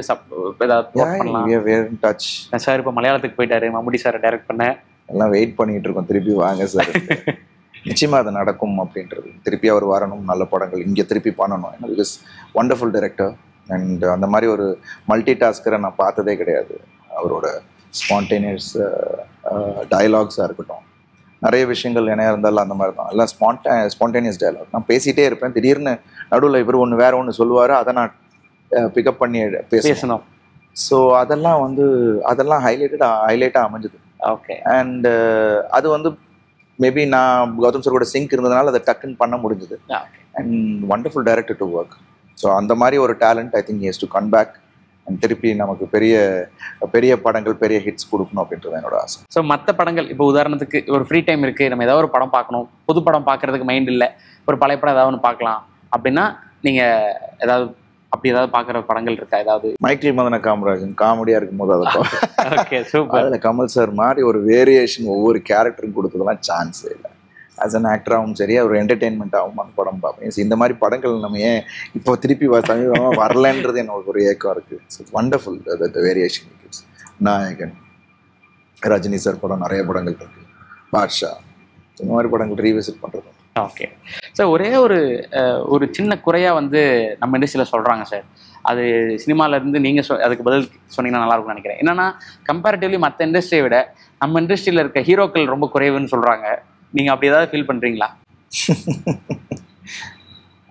டச் சார் இப்போ மலையாளத்துக்கு போயிட்டாரு, மம்முட்டி சாரை டைரக்ட் பண்ண எல்லாம் வெயிட் பண்ணிட்டு இருக்கோம். திருப்பி வாங்க சார். நிச்சயமாக அது நடக்கும் அப்படின்றது. திருப்பி அவர் வரணும், நல்ல படங்கள் இங்கே திருப்பி பண்ணணும். ஏன்னா பிகாஸ் ஒண்டர்ஃபுல் டைரக்டர். அண்ட் அந்த மாதிரி ஒரு மல்டி டாஸ்கரை நான் பார்த்ததே கிடையாது. அவரோட ஸ்பான்டேனியஸ் டயலாக்ஸாக இருக்கட்டும், நிறைய விஷயங்கள் என்ன இருந்தாலும் அந்த மாதிரி தான். எல்லாம் ஸ்பான்டேனியஸ் டயலாக். நான் பேசிகிட்டே இருப்பேன், திடீர்னு நடுவில் இவர் ஒன்று வேற ஒன்று சொல்லுவார், அதை நான் பிக்கப் பண்ணி பேசணும். ஸோ அதெல்லாம் ஹைலைட்டாக அமைஞ்சது. ஓகே. அண்ட் அது வந்து மேபி நான் கௌதம் சார் கூட சிங்க் இருந்ததுனால அதை டக்குன்னு பண்ண முடிஞ்சது. And wonderful director to work. So அந்த மாதிரி ஒரு talent I think has to come back and திருப்பி நமக்கு பெரிய பெரிய படங்கள், பெரிய ஹிட்ஸ் கொடுக்கணும் அப்படின்றது என்னோட ஆசை. ஸோ மற்ற படங்கள் இப்போ உதாரணத்துக்கு ஒரு ஃப்ரீ டைம் இருக்குது, நம்ம ஏதாவது ஒரு படம் பார்க்கணும், புது படம் பார்க்கறதுக்கு மைண்ட் இல்லை, ஒரு பழைய படம் ஏதாவது ஒன்று பார்க்கலாம் அப்படின்னா நீங்கள் ஏதாவது பார்க்குற படங்கள் இருக்கா? ஏதாவது மைக்கேல் மதன காமராஜன் காமெடியாக இருக்கும்போது அதை ஓகே, சூப்பர். அதில் கமல் சார் மாதிரி ஒரு வேரியேஷன் ஒவ்வொரு கேரக்டரும் கொடுத்ததெல்லாம் சான்ஸே இல்லை. ஆஸ் அன் ஆக்டராகவும் சரி, ஒரு என்டர்டெயின்மெண்ட்டாகவும் அந்த படம் பார்ப்பேன். இந்த மாதிரி படங்கள் நம்ம ஏன் இப்போ திருப்பி சமீபமாக வரலன்றது எனக்கு ஒரு ஏக்கம் இருக்குது. So wonderful variation. நாயகன், ரஜினி சார் படம், நிறைய படங்கள் இருக்குது, பாட்ஷா, இந்த மாதிரி படங்கள் ரீவிசிட் பண்ணுறது. ஓகே சார், ஒரே ஒரு சின்ன குறையாக வந்து நம்ம இண்டஸ்ட்ரியில் சொல்கிறாங்க சார், அது சினிமாவிலேருந்து நீங்கள் அதுக்கு பதில் சொன்னீங்கன்னா நல்லாயிருக்கும்னு நினைக்கிறேன். என்னென்னா கம்பேரிட்டிவ்லி மற்ற இண்டஸ்ட்ரியை விட நம்ம இண்டஸ்ட்ரியில் இருக்க ஹீரோக்கள் ரொம்ப குறைவுன்னு சொல்கிறாங்க. நீங்கள் அப்படி ஏதாவது ஃபீல் பண்ணுறீங்களா?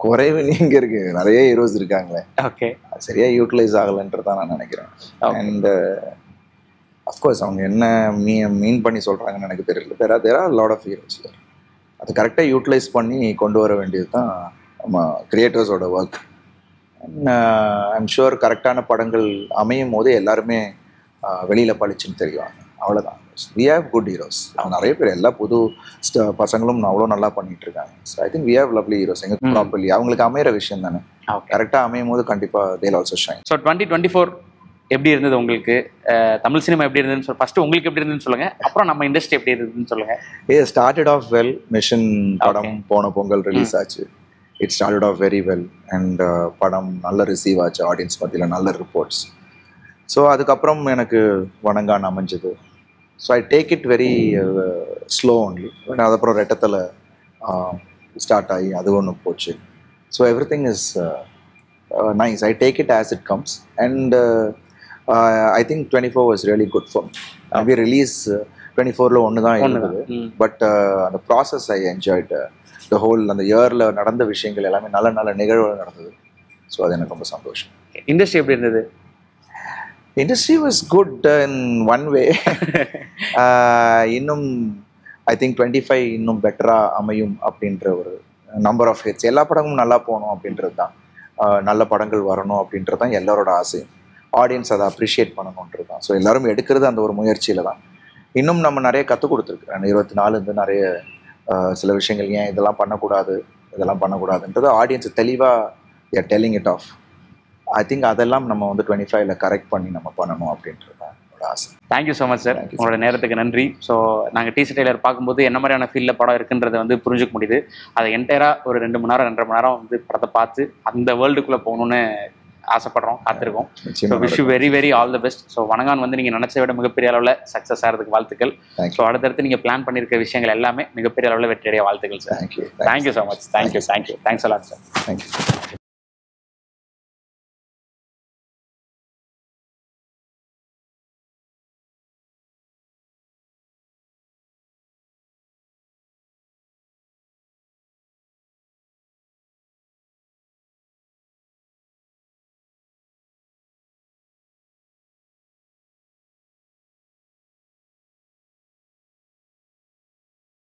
குறைவு நீங்கள் இருக்கு, நிறைய ஹீரோஸ் இருக்காங்களே. ஓகே. சரியாக யூட்டிலைஸ் ஆகலைன்றதான் நான் நினைக்கிறேன். அண்ட் அஃப்கோர்ஸ் அவங்க என்ன மீன் பண்ணி சொல்கிறாங்கன்னு எனக்கு தெரியல. There are lot of heroes. அது கரெக்டாக யூட்டிலைஸ் பண்ணி கொண்டு வர வேண்டியது தான் நம்ம கிரியேட்டர்ஸோட ஒர்க். ஐம் ஷுர் கரெக்டான படங்கள் அமையும் போது எல்லாருமே வெளியில் பளிச்சுன்னு தெரிவாங்க. அவ்வளோதான். We have good heroes. நிறைய பேர் எல்லா புது பசங்களும் அவ்வளோ நல்லா பண்ணிட்டு இருக்காங்க. So I think we have lovely heroes. எங்களுக்கு ப்ராப்பர்லி அவங்களுக்கு அமையிற விஷயம் தானே. கரெக்டாக அமையும் போது கண்டிப்பாக தேல் ஆல்சோ ஷைன். ஸோ 2024 எப்படி இருந்தது உங்களுக்கு? தமிழ் சினிமா எப்படி இருந்ததுன்னு சொல்லி ஃபர்ஸ்ட் உங்களுக்கு எப்படி இருந்ததுன்னு சொல்லுங்க, அப்புறம் நம்ம இண்டஸ்ட்ரி எப்படி இருந்ததுன்னு சொல்லுங்க. Started off well. மிஷன் படம் போன பொங்கல் ரிலீஸ் ஆச்சு. It started off very well. And படம் நல்ல ரிசீவ் ஆச்சு ஆடியன்ஸ் மத்தியில், நல்ல ரிப்போர்ட்ஸ். ஸோ அதுக்கப்புறம் எனக்கு வணங்கான் அமைஞ்சது. So I take it very slow only. அதுக்கப்புறம் ரெட்டத்தில் ஸ்டார்ட் ஆகி அது ஒன்று போச்சு. So every thing is nice. I take it as it comes. And I think 24 was really good for me. Maybe release 24ல ஒன்று தான் இருந்தது. பட் அந்த process I enjoyed. The whole அந்த இயரில் நடந்த விஷயங்கள் எல்லாமே நல்ல நல்ல நிகழ்வுகள் நடந்தது. ஸோ அது எனக்கு ரொம்ப சந்தோஷம். இண்டஸ்ட்ரி எப்படி இருந்தது? Industry was good in one way. இன்னும் ஐ திங்க் 25 இன்னும் பெட்டராக அமையும் அப்படின்ற ஒரு நம்பர் ஆஃப் ஹிட்ஸ். எல்லா படமும் நல்லா போகணும் அப்படின்றது தான், நல்ல படங்கள் வரணும் அப்படின்றது தான் எல்லாரோட ஆசையும். ஆடியன்ஸ் அதை அப்ரிஷியேட் பண்ணணுன்றது தான். ஸோ எல்லாரும் எடுக்கிறது அந்த ஒரு முயற்சியில் தான். இன்னும் நம்ம நிறைய கற்றுக் கொடுத்துருக்கு. 24 நிறைய சில விஷயங்கள் ஏன் இதெல்லாம் பண்ணக்கூடாதுன்றது ஆடியன்ஸை தெளிவாக telling it of. I think அதெல்லாம் நம்ம வந்து 25ல கரெக்ட் பண்ணி நம்ம பண்ணணும் அப்படின்றது தான் என்னோட ஆசை. தேங்க்யூ ஸோ மச் சார், உங்களோட நேரத்துக்கு நன்றி. ஸோ நாங்கள் டீசர் ட்ரெய்லர் பார்க்கும்போது என்ன மாதிரியான ஃபீல்டில் படம் இருக்குன்றதை வந்து புரிஞ்சுக்க முடியுது. அதை என்டையராக ஒரு 2 மணி நேரம் 2.5 மணி நேரம் வந்து படத்தை பார்த்து அந்த வேர்ல்டுக்குள்ளே போகணுன்னு ஆசைப்படுறோம், காத்திருக்கோம். So wish you very very all the best. So Vanangaan வந்து நீங்கள் நினச்ச விட மிகப்பெரிய அளவில் சக்ஸஸ் ஆகிறதுக்கு வாழ்த்துக்கள். ஸோ அடுத்தடுத்து நீங்கள் பிளான் பண்ணியிருக்க விஷயங்கள் எல்லாமே மிகப்பெரிய அளவில் வெற்றியடைய வாழ்த்துக்கள் sir. Thank you so much. Thank you. Thanks a lot sir. Thank you.